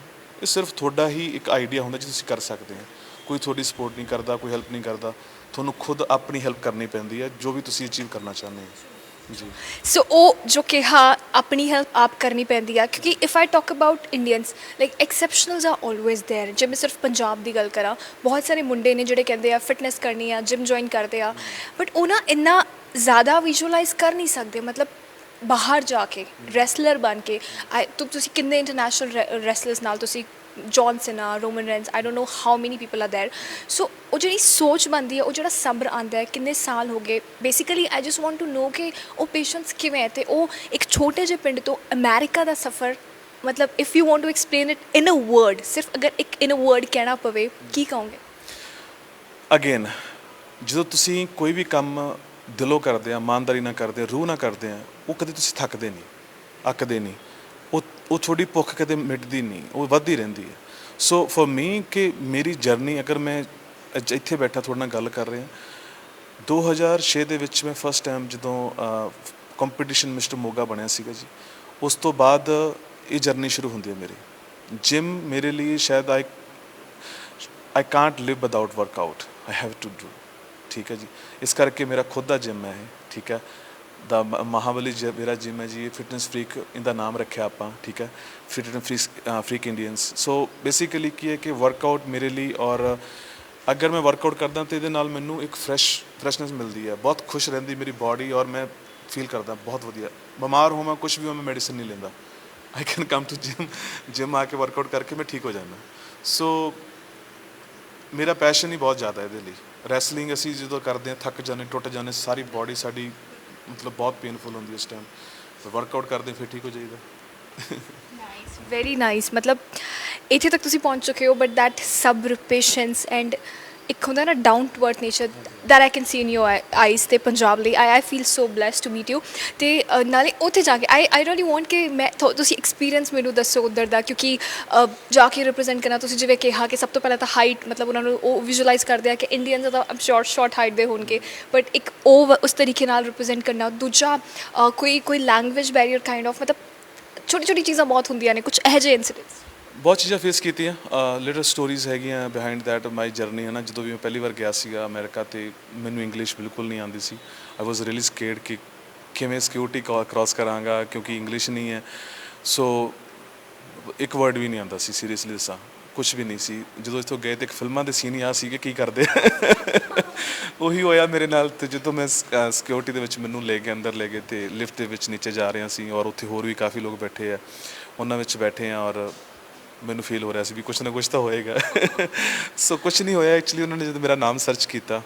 ਇਹ ਸਿਰਫ ਤੁਹਾਡਾ ਹੀ ਇੱਕ ਆਈਡੀਆ ਹੁੰਦਾ ਜੀ ਤੁਸੀਂ ਕਰ ਸਕਦੇ ਹੋ। ਕੋਈ ਤੁਹਾਡੀ ਸਪੋਰਟ ਨਹੀਂ ਕਰਦਾ, ਕੋਈ ਹੈਲਪ ਨਹੀਂ ਕਰਦਾ, ਤੁਹਾਨੂੰ ਖੁਦ ਆਪਣੀ ਹੈਲਪ ਕਰਨੀ ਪੈਂਦੀ ਹੈ ਜੋ ਵੀ ਤੁਸੀਂ ਅਚੀਵ ਕਰਨਾ ਚਾਹੁੰਦੇ ਹੋ ਜੀ। ਸੋ ਉਹ ਜੋ ਕਿਹਾ ਆਪਣੀ ਹੈਲਪ ਆਪ ਕਰਨੀ ਪੈਂਦੀ ਆ, ਕਿਉਂਕਿ if I talk about Indians like exceptionals are always there. ਜੇ ਮੈਂ ਸਿਰਫ ਪੰਜਾਬ ਦੀ ਗੱਲ ਕਰਾਂ, ਬਹੁਤ ਸਾਰੇ ਮੁੰਡੇ ਨੇ ਜਿਹੜੇ ਕਹਿੰਦੇ ਆ ਫਿਟਨੈਸ ਕਰਨੀ ਆ, ਜਿਮ ਜੁਆਇਨ ਕਰਦੇ ਆ, ਬਟ ਉਹ ਨਾ ਇੰਨਾ ਜ਼ਿਆਦਾ ਵਿਜ਼ੂਅਲਾਈਜ਼ ਕਰ ਨਹੀਂ ਸਕਦੇ। ਮਤਲਬ ਬਾਹਰ ਜਾ ਕੇ ਰੈਸਲਰ ਬਣ ਕੇ ਤੁਸੀਂ ਕਿੰਨੇ ਇੰਟਰਨੈਸ਼ਨਲ ਰੈਸਲਰਸ ਨਾਲ ਤੁਸੀਂ John Cena, Roman Reigns, I don't know how many people are there. So ਉਹ ਜਿਹੜੀ ਸੋਚ ਬਣਦੀ ਹੈ, ਉਹ ਜਿਹੜਾ ਸਬਰ ਆਉਂਦਾ ਹੈ, ਕਿੰਨੇ ਸਾਲ ਹੋ ਗਏ। Basically I just want to know ਕਿ ਉਹ ਪੇਸ਼ੈਂਸ ਕਿਵੇਂ ਹੈ, ਅਤੇ ਉਹ ਇੱਕ ਛੋਟੇ ਜਿਹੇ ਪਿੰਡ ਤੋਂ ਅਮਰੀਕਾ ਦਾ ਸਫ਼ਰ, ਮਤਲਬ if you want to explain it in a word, ਸਿਰਫ ਅਗਰ ਇੱਕ ਇਨ ਅ ਵਰਡ ਕਹਿਣਾ ਪਵੇ, ਕੀ ਕਹੋਗੇ? ਅਗੇਨ, ਜਦੋਂ ਤੁਸੀਂ ਕੋਈ ਵੀ ਕੰਮ ਦਿਲੋਂ ਕਰਦੇ ਆ, ਇਮਾਨਦਾਰੀ ਨਾਲ ਕਰਦੇ ਆ, ਰੂਹ ਨਾਲ ਕਰਦੇ ਆ, ਉਹ ਕਦੇ ਤੁਸੀਂ ਥੱਕਦੇ ਨਹੀਂ, ਅੱਕਦੇ ਨਹੀਂ। ਉਹ ਤੁਹਾਡੀ ਭੁੱਖ ਕਦੇ ਮਿਟਦੀ ਨਹੀਂ, ਉਹ ਵੱਧਦੀ ਰਹਿੰਦੀ ਹੈ। ਸੋ ਫॉर ਮੀ ਕਿ ਮੇਰੀ ਜਰਨੀ, ਅਗਰ ਮੈਂ ਇੱਥੇ ਬੈਠਾ ਤੁਹਾਡੇ ਨਾਲ ਗੱਲ ਕਰ ਰਿਹਾ, 2006 ਦੇ ਵਿੱਚ ਮੈਂ ਫਸਟ ਟਾਈਮ ਜਦੋਂ ਕੰਪੀਟੀਸ਼ਨ ਮਿਸਟਰ ਮੋਗਾ ਬਣਿਆ ਸੀਗਾ ਜੀ, ਉਸ ਤੋਂ ਬਾਅਦ ਇਹ ਜਰਨੀ ਸ਼ੁਰੂ ਹੁੰਦੀ ਹੈ ਮੇਰੀ। ਜਿਮ ਮੇਰੇ ਲਈ ਸ਼ਾਇਦ I can't live without workout, I have to do. ਠੀਕ ਹੈ ਜੀ, ਇਸ ਕਰਕੇ ਮੇਰਾ ਖੁਦ ਦਾ ਜਿਮ ਹੈ ਇਹ। ਠੀਕ ਹੈ, ਦਾ ਮਹਾਬਲੀ ਮੇਰਾ ਜਿਮ ਹੈ ਜੀ, ਫਿਟਨੈਸ ਫਰੀਕ ਇਹਦਾ ਨਾਮ ਰੱਖਿਆ ਆਪਾਂ। ਠੀਕ ਹੈ, fitness freak Indians. So basically ਕੀ ਹੈ ਕਿ ਵਰਕਆਊਟ ਮੇਰੇ ਲਈ, ਔਰ ਅਗਰ ਮੈਂ ਵਰਕਆਊਟ ਕਰਦਾ ਤਾਂ ਇਹਦੇ ਨਾਲ ਮੈਨੂੰ ਇੱਕ ਫਰੈਸ਼ਨੈਸ ਮਿਲਦੀ ਹੈ, ਬਹੁਤ ਖੁਸ਼ ਰਹਿੰਦੀ ਮੇਰੀ ਬਾਡੀ, ਔਰ ਮੈਂ ਫੀਲ ਕਰਦਾ ਬਹੁਤ ਵਧੀਆ। ਬਿਮਾਰ ਹੋਵਾਂ, ਕੁਛ ਵੀ ਹੋ, ਮੈਂ ਮੈਡੀਸਨ ਨਹੀਂ ਲੈਂਦਾ। I can come to gym ਆ ਕੇ ਵਰਕਆਊਟ ਕਰਕੇ ਮੈਂ ਠੀਕ ਹੋ ਜਾਂਦਾ। ਸੋ ਮੇਰਾ ਪੈਸ਼ਨ ਹੀ ਬਹੁਤ ਜ਼ਿਆਦਾ ਇਹਦੇ ਲਈ। ਰੈਸਲਿੰਗ ਅਸੀਂ ਜਦੋਂ ਕਰਦੇ ਹਾਂ, ਥੱਕ ਜਾਂਦੇ, ਟੁੱਟ ਜਾਂਦੇ, ਸਾਰੀ ਬਾਡੀ ਸਾਡੀ ਮਤਲਬ ਬਹੁਤ ਪੇਨਫੁਲ ਹੁੰਦੀ ਉਸ ਟਾਈਮ, ਤਾਂ ਵਰਕਆਊਟ ਕਰਦੇ ਫਿਰ ਠੀਕ ਹੋ ਜਾਈਦਾ। Very nice. ਮਤਲਬ ਇੱਥੇ ਤੱਕ ਤੁਸੀਂ ਪਹੁੰਚ ਚੁੱਕੇ ਹੋ, ਬਟ ਦੈਟ ਸਬਰ, ਪੇਸ਼ੈਂਸ ਐਂਡ ਇੱਕ ਹੁੰਦਾ ਨਾ down to earth nature, that I can see in your eyes. ਅਤੇ ਪੰਜਾਬ ਲਈ I feel so blessed to meet you. ਅਤੇ ਨਾਲੇ ਉੱਥੇ ਜਾ ਕੇ ਆਈ ਰੀਅਲੀ ਵਾਂਟ ਕਿ ਤੁਸੀਂ ਐਕਸਪੀਰੀਅੰਸ ਮੈਨੂੰ ਦੱਸੋ ਉੱਧਰ ਦਾ, ਕਿਉਂਕਿ ਜਾ ਕੇ ਰਿਪਰੈਜ਼ੈਂਟ ਕਰਨਾ, ਤੁਸੀਂ ਜਿਵੇਂ ਕਿਹਾ ਕਿ ਸਭ ਤੋਂ ਪਹਿਲਾਂ ਤਾਂ ਹਾਈਟ, ਮਤਲਬ ਉਹਨਾਂ ਨੂੰ ਉਹ ਵਿਜ਼ੂਅਲਾਈਜ਼ ਕਰਦੇ ਆ ਕਿ ਇੰਡੀਅਨਸ ਤਾਂ ਸ਼ਾਰਟ ਹਾਈਟ ਦੇ ਹੋਣਗੇ, ਬਟ ਇੱਕ ਉਹ ਉਸ ਤਰੀਕੇ ਨਾਲ ਰਿਪਰੈਜ਼ੈਂਟ ਕਰਨਾ। ਦੂਜਾ ਕੋਈ ਲੈਂਗੁਏਜ ਬੈਰੀਅਰ ਕਾਈਂਡ ਆਫ, ਮਤਲਬ ਛੋਟੀ ਛੋਟੀ ਚੀਜ਼ਾਂ ਬਹੁਤ ਹੁੰਦੀਆਂ ਨੇ, ਕੁਛ ਇਹੋ ਜਿਹੇ ਇੰਸੀਡੈਂਟਸ। ਬਹੁਤ ਚੀਜ਼ਾਂ ਫੇਸ ਕੀਤੀਆਂ, ਲਿਟਲ ਸਟੋਰੀਜ਼ ਹੈਗੀਆਂ ਬਿਹਾਈਂਡ ਦੈਟ ਮਾਈ ਜਰਨੀ, ਹੈ ਨਾ। ਜਦੋਂ ਵੀ ਮੈਂ ਪਹਿਲੀ ਵਾਰ ਗਿਆ ਸੀਗਾ ਅਮਰੀਕਾ, ਅਤੇ ਮੈਨੂੰ ਇੰਗਲਿਸ਼ ਬਿਲਕੁਲ ਨਹੀਂ ਆਉਂਦੀ ਸੀ। ਆਈ ਵਾਜ਼ ਰੀਅਲੀ ਸਕੇਅਰਡ ਕਿ ਕਿਵੇਂ ਸਿਕਿਉਰਿਟੀ ਕ੍ਰਾਸ ਕਰਾਂਗਾ, ਕਿਉਂਕਿ ਇੰਗਲਿਸ਼ ਨਹੀਂ ਹੈ। ਸੋ ਇੱਕ ਵਰਡ ਵੀ ਨਹੀਂ ਆਉਂਦਾ ਸੀ, ਸੀਰੀਅਸਲੀ ਦੱਸਾਂ, ਕੁਛ ਵੀ ਨਹੀਂ ਸੀ। ਜਦੋਂ ਇੱਥੋਂ ਗਏ ਤਾਂ ਇੱਕ ਫਿਲਮਾਂ ਦੇ ਸੀਨ ਹੀ ਆ ਸੀਗੇ, ਕੀ ਕਰਦੇ ਉਹੀ ਹੋਇਆ ਮੇਰੇ ਨਾਲ। ਅਤੇ ਜਦੋਂ ਮੈਂ ਸਿਕਿਉਰਿਟੀ ਦੇ ਵਿੱਚ ਮੈਨੂੰ ਲੈ ਕੇ ਅੰਦਰ ਲੈ ਗਏ, ਅਤੇ ਲਿਫਟ ਦੇ ਵਿੱਚ ਨੀਚੇ ਜਾ ਰਿਹਾ ਸੀ, ਔਰ ਉੱਥੇ ਹੋਰ ਵੀ ਕਾਫੀ ਲੋਕ ਬੈਠੇ ਆ, ਉਹਨਾਂ ਵਿੱਚ ਬੈਠੇ ਆ, ਔਰ ਮੈਨੂੰ ਫੀਲ ਹੋ ਰਿਹਾ ਸੀ ਵੀ ਕੁਛ ਨਾ ਕੁਛ ਤਾਂ ਹੋਏਗਾ। ਸੋ ਕੁਛ ਨਹੀਂ ਹੋਇਆ ਐਕਚੁਅਲੀ। ਉਹਨਾਂ ਨੇ ਜਦੋਂ ਮੇਰਾ ਨਾਮ ਸਰਚ ਕੀਤਾ,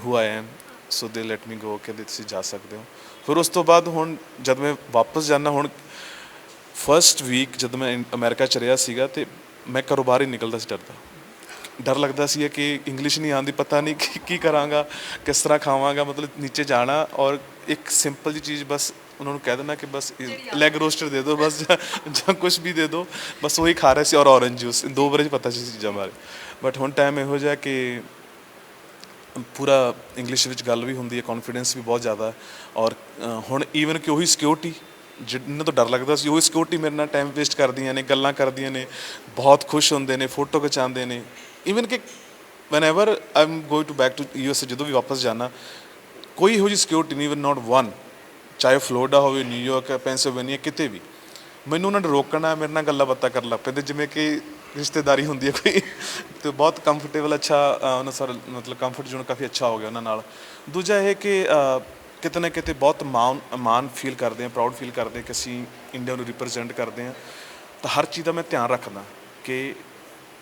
ਹੂ ਆਈ ਐਮ, ਸੋ ਦੇ ਲੈਟ ਮੀ ਗੋ, ਕਹਿੰਦੇ ਤੁਸੀਂ ਜਾ ਸਕਦੇ ਹੋ। ਫਿਰ ਉਸ ਤੋਂ ਬਾਅਦ ਹੁਣ ਜਦ ਮੈਂ ਵਾਪਸ ਜਾਂਦਾ, ਹੁਣ ਫਸਟ ਵੀਕ ਜਦੋਂ ਮੈਂ ਅਮਰੀਕਾ 'ਚ ਰਿਹਾ ਸੀਗਾ, ਅਤੇ ਮੈਂ ਘਰੋਂ ਬਾਹਰ ਹੀ ਨਿਕਲਦਾ ਸੀ ਡਰ ਲੱਗਦਾ ਸੀ ਕਿ ਇੰਗਲਿਸ਼ ਨਹੀਂ ਆਉਂਦੀ, ਪਤਾ ਨਹੀਂ ਕੀ ਕਰਾਂਗਾ, ਕਿਸ ਤਰ੍ਹਾਂ ਖਾਵਾਂਗਾ। ਮਤਲਬ ਨੀਚੇ ਜਾਣਾ, ਔਰ ਇੱਕ ਸਿੰਪਲ ਜਿਹੀ ਚੀਜ਼ ਬਸ ਉਹਨਾਂ ਨੂੰ ਕਹਿ ਦੇਣਾ ਕਿ ਬਸ ਲੈਗ ਰੋਸਟਰ ਦੇ ਦਿਓ, ਬਸ ਜਾਂ ਕੁਛ ਵੀ ਦੇ ਦਿਓ, ਬਸ ਉਹੀ ਖਾ ਰਹੇ ਸੀ, ਔਰ ਔਰੰਜ ਜੂਸ, 2 ਵਾਰੀ ਪਤਾ ਸੀ ਚੀਜ਼ਾਂ ਬਾਰੇ। ਬਟ ਹੁਣ ਟਾਈਮ ਇਹੋ ਜਿਹਾ ਕਿ ਪੂਰਾ ਇੰਗਲਿਸ਼ ਵਿੱਚ ਗੱਲ ਵੀ ਹੁੰਦੀ ਹੈ, ਕੌਨਫੀਡੈਂਸ ਵੀ ਬਹੁਤ ਜ਼ਿਆਦਾ। ਔਰ ਹੁਣ ਈਵਨ ਕਿ ਉਹੀ ਸਿਕਿਉਰਿਟੀ ਜਿਹਨਾਂ ਤੋਂ ਡਰ ਲੱਗਦਾ ਸੀ, ਉਹੀ ਸਿਕਿਉਰਿਟੀ ਮੇਰੇ ਨਾਲ ਟਾਈਮ ਵੇਸਟ ਕਰਦੀਆਂ ਨੇ, ਗੱਲਾਂ ਕਰਦੀਆਂ ਨੇ, ਬਹੁਤ ਖੁਸ਼ ਹੁੰਦੇ ਨੇ, ਫੋਟੋ ਖਿਚਾਉਂਦੇ ਨੇ। ਈਵਨ ਕਿ whenever I am going to back to USA, ਜਦੋਂ ਵੀ ਵਾਪਸ ਜਾਣਾ, ਕੋਈ ਇਹੋ ਜਿਹੀ ਸਿਕਿਉਰਿਟੀ ਨਹੀਂ, ਈਵਨ ਨਾਟ ਵਨ। ਚਾਹੇ ਫਲੋਰੀਡਾ ਹੋਵੇ, ਨਿਊਯਾਰਕ, ਪੈਂਸਿਲਵੇਨੀਆ, ਕਿਤੇ ਵੀ ਮੈਨੂੰ ਉਹਨਾਂ ਨੇ ਰੋਕਣਾ, ਮੇਰੇ ਨਾਲ ਗੱਲਾਂ ਬਾਤਾਂ ਕਰਨ ਲੱਗ ਪੈਂਦੇ, ਜਿਵੇਂ ਕਿ ਰਿਸ਼ਤੇਦਾਰੀ ਹੁੰਦੀ ਹੈ ਕੋਈ। ਅਤੇ ਬਹੁਤ ਕੰਫਰਟੇਬਲ, ਅੱਛਾ ਉਹਨਾਂ ਸਾਰਾ ਮਤਲਬ ਕੰਫਰਟ ਜ਼ੋਨ ਕਾਫੀ ਅੱਛਾ ਹੋ ਗਿਆ ਉਹਨਾਂ ਨਾਲ। ਦੂਜਾ ਇਹ ਕਿ ਕਿਤੇ ਨਾ ਕਿਤੇ ਬਹੁਤ ਮਾਣ ਫੀਲ ਕਰਦੇ ਹਾਂ, ਪ੍ਰਾਊਡ ਫੀਲ ਕਰਦੇ ਕਿ ਅਸੀਂ ਇੰਡੀਆ ਨੂੰ ਰਿਪਰੈਜ਼ੈਂਟ ਕਰਦੇ ਹਾਂ। ਤਾਂ ਹਰ ਚੀਜ਼ ਦਾ ਮੈਂ ਧਿਆਨ ਰੱਖਦਾ ਕਿ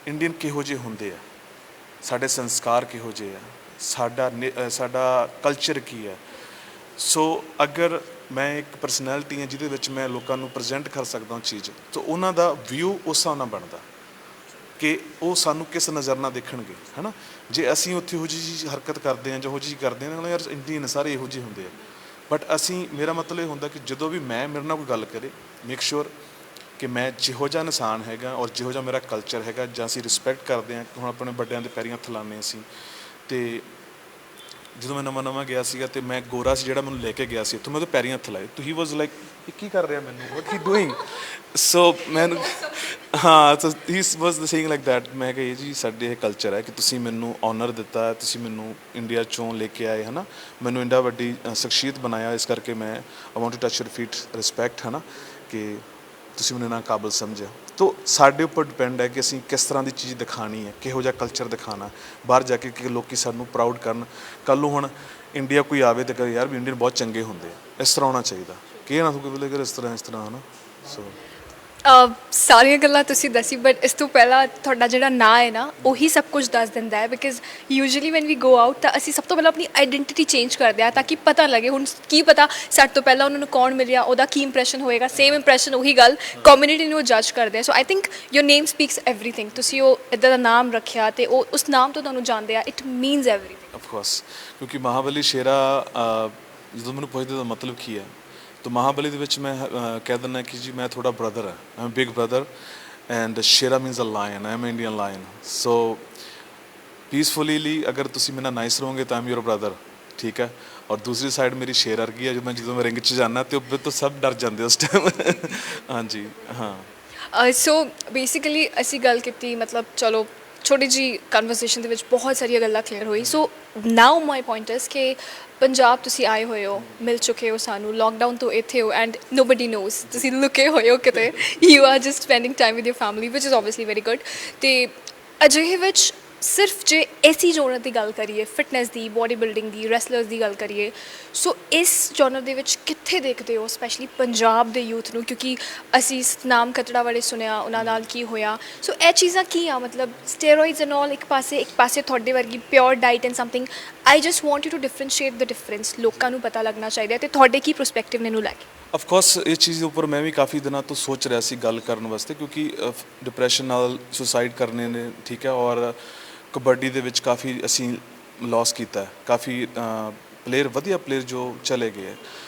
ਇੰਡੀਅਨ ਕਿਹੋ ਜਿਹੇ ਹੁੰਦੇ ਆ, ਸਾਡੇ ਸੰਸਕਾਰ ਕਿਹੋ ਜਿਹੇ ਆ, ਸਾਡਾ ਕਲਚਰ ਕੀ ਹੈ। ਸੋ ਅਗਰ ਮੈਂ ਇੱਕ ਪਰਸਨੈਲਿਟੀ ਹਾਂ ਜਿਹਦੇ ਵਿੱਚ ਮੈਂ ਲੋਕਾਂ ਨੂੰ ਪ੍ਰੈਜ਼ੈਂਟ ਕਰ ਸਕਦਾ ਚੀਜ਼, ਤਾਂ ਉਹਨਾਂ ਦਾ ਵਿਊ ਉਸ ਹਿਸਾਬ ਨਾਲ ਬਣਦਾ। ਕਿ ਉਹ ਸਾਨੂੰ ਕਿਸ ਨਜ਼ਰ ਨਾਲ ਦੇਖਣਗੇ, ਹੈ ਨਾ। ਜੇ ਅਸੀਂ ਉੱਥੇ ਇਹੋ ਜਿਹੀ ਹਰਕਤ ਕਰਦੇ ਹਾਂ ਜਾਂ ਉਹੋ ਜਿਹੀ ਕਰਦੇ ਹਾਂ, ਯਾਰ ਇੰਡੀਅਨ ਸਾਰੇ ਇਹੋ ਜਿਹੇ ਹੁੰਦੇ ਆ। ਬਟ ਅਸੀਂ, ਮੇਰਾ ਮਤਲਬ ਇਹ ਹੁੰਦਾ ਕਿ ਜਦੋਂ ਵੀ ਮੇਰੇ ਨਾਲ ਕੋਈ ਗੱਲ ਕਰੇ, ਮੇਕ ਸ਼ੋਰ ਕਿ ਮੈਂ ਜਿਹੋ ਜਿਹਾ ਇਨਸਾਨ ਹੈਗਾ ਔਰ ਜਿਹੋ ਜਿਹਾ ਮੇਰਾ ਕਲਚਰ ਹੈਗਾ, ਜਾਂ ਅਸੀਂ ਰਿਸਪੈਕਟ ਕਰਦੇ ਹਾਂ। ਹੁਣ ਆਪਣੇ ਵੱਡਿਆਂ ਦੇ ਪੈਰੀਂ ਹੱਥ ਲਾਉਂਦੇ ਅਸੀਂ। ਅਤੇ ਜਦੋਂ ਮੈਂ ਨਵਾਂ ਗਿਆ ਸੀਗਾ ਅਤੇ ਮੈਂ ਗੋਰਾ ਸੀ ਜਿਹੜਾ ਮੈਨੂੰ ਲੈ ਕੇ ਗਿਆ ਸੀ ਉੱਥੋਂ, ਮੈਂ ਉਹਦੇ ਪੈਰੀਂ ਹੱਥ ਲਾਏ। ਹੀ ਵਾਜ਼ ਲਾਈਕ, ਇਹ ਕੀ ਕਰ ਰਿਹਾ ਮੈਨੂੰ, ਵਾਟ ਹੀ ਡੂਇੰਗ। ਸੋ ਮੈਨੂੰ, ਹਾਂ, ਸੋ ਹੀ ਵਾਜ਼ ਸੇਇੰਗ ਲਾਈਕ ਦੈਟ। ਮੈਂ ਕਿਹਾ ਇਹ ਜੀ ਸਾਡੇ ਇਹ ਕਲਚਰ ਹੈ ਕਿ ਤੁਸੀਂ ਮੈਨੂੰ ਔਨਰ ਦਿੱਤਾ, ਤੁਸੀਂ ਮੈਨੂੰ ਇੰਡੀਆ 'ਚੋਂ ਲੈ ਕੇ ਆਏ, ਹੈ ਨਾ, ਮੈਨੂੰ ਇੰਡਾ ਵੱਡੀ ਸ਼ਖਸੀਅਤ ਬਣਾਇਆ, ਇਸ ਕਰਕੇ ਮੈਂ I want to touch your feet, respect, ਹੈ ਨਾ, ਕਿ ਤੁਸੀਂ ਮੈਨੂੰ ਇੰਨਾ ਕਾਬਲ ਸਮਝਿਆ। ਤਾਂ ਸਾਡੇ ਉੱਪਰ ਡਿਪੈਂਡ ਹੈ ਕਿ ਅਸੀਂ ਕਿਸ ਤਰ੍ਹਾਂ ਦੀ ਚੀਜ਼ ਦਿਖਾਉਣੀ ਹੈ, ਕਿਹੋ ਜਿਹਾ ਕਲਚਰ ਦਿਖਾਉਣਾ ਬਾਹਰ ਜਾ ਕੇ, ਕਿ ਲੋਕ ਸਾਨੂੰ ਪ੍ਰਾਊਡ ਕਰਨ। ਕੱਲ੍ਹ ਨੂੰ ਹੁਣ ਇੰਡੀਆ ਕੋਈ ਆਵੇ ਤਾਂ ਕਹੇ ਯਾਰ ਵੀ ਇੰਡੀਅਨ ਬਹੁਤ ਚੰਗੇ ਹੁੰਦੇ ਆ, ਇਸ ਤਰ੍ਹਾਂ ਹੋਣਾ ਚਾਹੀਦਾ, ਕਿ ਨਾ ਕੋਈ ਬੋਲੇ ਇਸ ਤਰ੍ਹਾਂ, ਹੈ ਨਾ। ਸੋ ਸਾਰੀਆਂ ਗੱਲਾਂ ਤੁਸੀਂ ਦੱਸੀ, ਬਟ ਇਸ ਤੋਂ ਪਹਿਲਾਂ ਤੁਹਾਡਾ ਜਿਹੜਾ ਨਾਂ ਹੈ ਨਾ, ਉਹੀ ਸਭ ਕੁਝ ਦੱਸ ਦਿੰਦਾ ਹੈ। Because usually when we go out ਤਾਂ ਅਸੀਂ ਸਭ ਤੋਂ ਪਹਿਲਾਂ ਆਪਣੀ ਆਈਡੈਂਟੀਟੀ ਚੇਂਜ ਕਰਦੇ ਹਾਂ, ਤਾਂ ਕਿ ਪਤਾ ਲੱਗੇ। ਹੁਣ ਕੀ ਪਤਾ ਸਾਡੇ ਤੋਂ ਪਹਿਲਾਂ ਉਹਨਾਂ ਨੂੰ ਕੌਣ ਮਿਲਿਆ, ਉਹਦਾ ਕੀ ਇੰਪ੍ਰੈਸ਼ਨ ਹੋਏਗਾ, ਸੇਮ ਇੰਪ੍ਰੈਸ਼ਨ, ਉਹੀ ਗੱਲ ਕਮਿਊਨਿਟੀ ਨੂੰ ਜੱਜ ਕਰਦੇ ਆ। So I think your name speaks everything. ਤੁਸੀਂ ਉਹ ਇੱਦਾਂ ਦਾ ਨਾਮ ਰੱਖਿਆ ਅਤੇ ਉਹ ਉਸ ਨਾਮ ਤੋਂ ਤੁਹਾਨੂੰ ਜਾਣਦੇ ਆ, it means everything. Of course, ਕਿਉਂਕਿ ਮਹਾਬਲੀ ਸ਼ੇਰਾ, ਜਦੋਂ ਮੈਨੂੰ ਪੁੱਛਦੇ ਤਾਂ ਮਤਲਬ ਕੀ ਹੈ, ਤਾਂ ਮਹਾਬਲੀ ਦੇ ਵਿੱਚ ਮੈਂ ਕਹਿ ਦਿੰਦਾ ਕਿ ਜੀ ਮੈਂ ਤੁਹਾਡਾ ਬ੍ਰਦਰ ਹੈ, I am big brother, and Shera means a lion, I am Indian lion. So peacefully ਲਈ ਅਗਰ ਤੁਸੀਂ ਮੇਰੇ ਨਾਲ ਨਾਈਸ ਰਹੋਗੇ ਤਾਂ ਆਈ ਐਮ ਯੂਰ ਬ੍ਰਦਰ, ਠੀਕ ਹੈ। ਔਰ ਦੂਸਰੀ ਸਾਈਡ ਮੇਰੀ ਸ਼ੇਰ ਵਰਗੀ ਹੈ, ਜਦੋਂ ਮੈਂ ਰਿੰਗ 'ਚ ਜਾਂਦਾ ਅਤੇ ਉਹ ਤੋਂ ਸਭ ਡਰ ਜਾਂਦੇ ਉਸ ਟਾਈਮ। ਹਾਂਜੀ, ਹਾਂ। ਸੋ ਬੇਸਿਕਲੀ ਅਸੀਂ ਗੱਲ ਕੀਤੀ, ਮਤਲਬ ਚਲੋ ਛੋਟੀ ਜਿਹੀ ਕਨਵਰਸੇਸ਼ਨ ਦੇ ਵਿੱਚ ਬਹੁਤ ਸਾਰੀਆਂ ਗੱਲਾਂ ਕਲੀਅਰ ਹੋਈ। ਸੋ ਨਾਓ ਮਾਈ ਪੁਆਇੰਟ ਇਜ਼ ਕਿ ਪੰਜਾਬ ਤੁਸੀਂ ਆਏ ਹੋਏ ਹੋ, ਮਿਲ ਚੁੱਕੇ ਹੋ ਸਾਨੂੰ, ਲੋਕਡਾਊਨ ਤੋਂ ਇੱਥੇ ਹੋ, ਐਂਡ ਨੋਬਡੀ ਨੋਜ਼ ਤੁਸੀਂ ਲੁਕੇ ਹੋਏ ਹੋ ਕਿਤੇ, you are just spending time with your family, which is obviously very good. ਅਤੇ ਅਜਿਹੇ ਵਿੱਚ ਸਿਰਫ ਜੇ ਐਸੀ ਜੋਨਰ ਦੀ ਗੱਲ ਕਰੀਏ, ਫਿਟਨੈਸ ਦੀ, ਬੋਡੀ ਬਿਲਡਿੰਗ ਦੀ, ਰੈਸਲਰਸ ਦੀ ਗੱਲ ਕਰੀਏ, ਸੋ ਇਸ ਜੋਨਰ ਦੇ ਵਿੱਚ ਕਿੱਥੇ ਦੇਖਦੇ ਹੋ ਸਪੈਸ਼ਲੀ ਪੰਜਾਬ ਦੇ ਯੂਥ ਨੂੰ? ਕਿਉਂਕਿ ਅਸੀਂ ਸਤਨਾਮ ਖੱਤੜਾ ਬਾਰੇ ਸੁਣਿਆ, ਉਹਨਾਂ ਨਾਲ ਕੀ ਹੋਇਆ। ਸੋ ਇਹ ਚੀਜ਼ਾਂ ਕੀ ਆ, ਮਤਲਬ ਸਟੇਰੋਇਡਸ ਐਂਡ ਆਲ ਇੱਕ ਪਾਸੇ ਤੁਹਾਡੇ ਵਰਗੀ pure diet and something. I just want you to differentiate the difference, ਲੋਕਾਂ ਨੂੰ ਪਤਾ ਲੱਗਣਾ ਚਾਹੀਦਾ। ਅਤੇ ਤੁਹਾਡੇ ਕੀ ਪਰਸਪੈਕਟਿਵ ਨੇ ਇਹਨੂੰ ਲੈ ਕੇ? ਆਫ ਕੋਰਸ ਇਸ ਚੀਜ਼ ਦੇ ਉੱਪਰ ਮੈਂ ਵੀ ਕਾਫੀ ਦਿਨਾਂ ਤੋਂ ਸੋਚ ਰਿਹਾ ਸੀ ਗੱਲ ਕਰਨ ਵਾਸਤੇ, ਕਿਉਂਕਿ ਡਿਪਰੈਸ਼ਨ ਨਾਲ ਸੁਸਾਈਡ ਕਰਨੇ ਨੇ, ਠੀਕ ਹੈ, ਔਰ ਕਬੱਡੀ ਦੇ ਵਿੱਚ ਕਾਫੀ ਅਸੀਂ ਲੋਸ ਕੀਤਾ, ਕਾਫੀ ਪਲੇਅਰ, ਵਧੀਆ ਪਲੇਅਰ ਜੋ ਚਲੇ ਗਏ ਹੈ।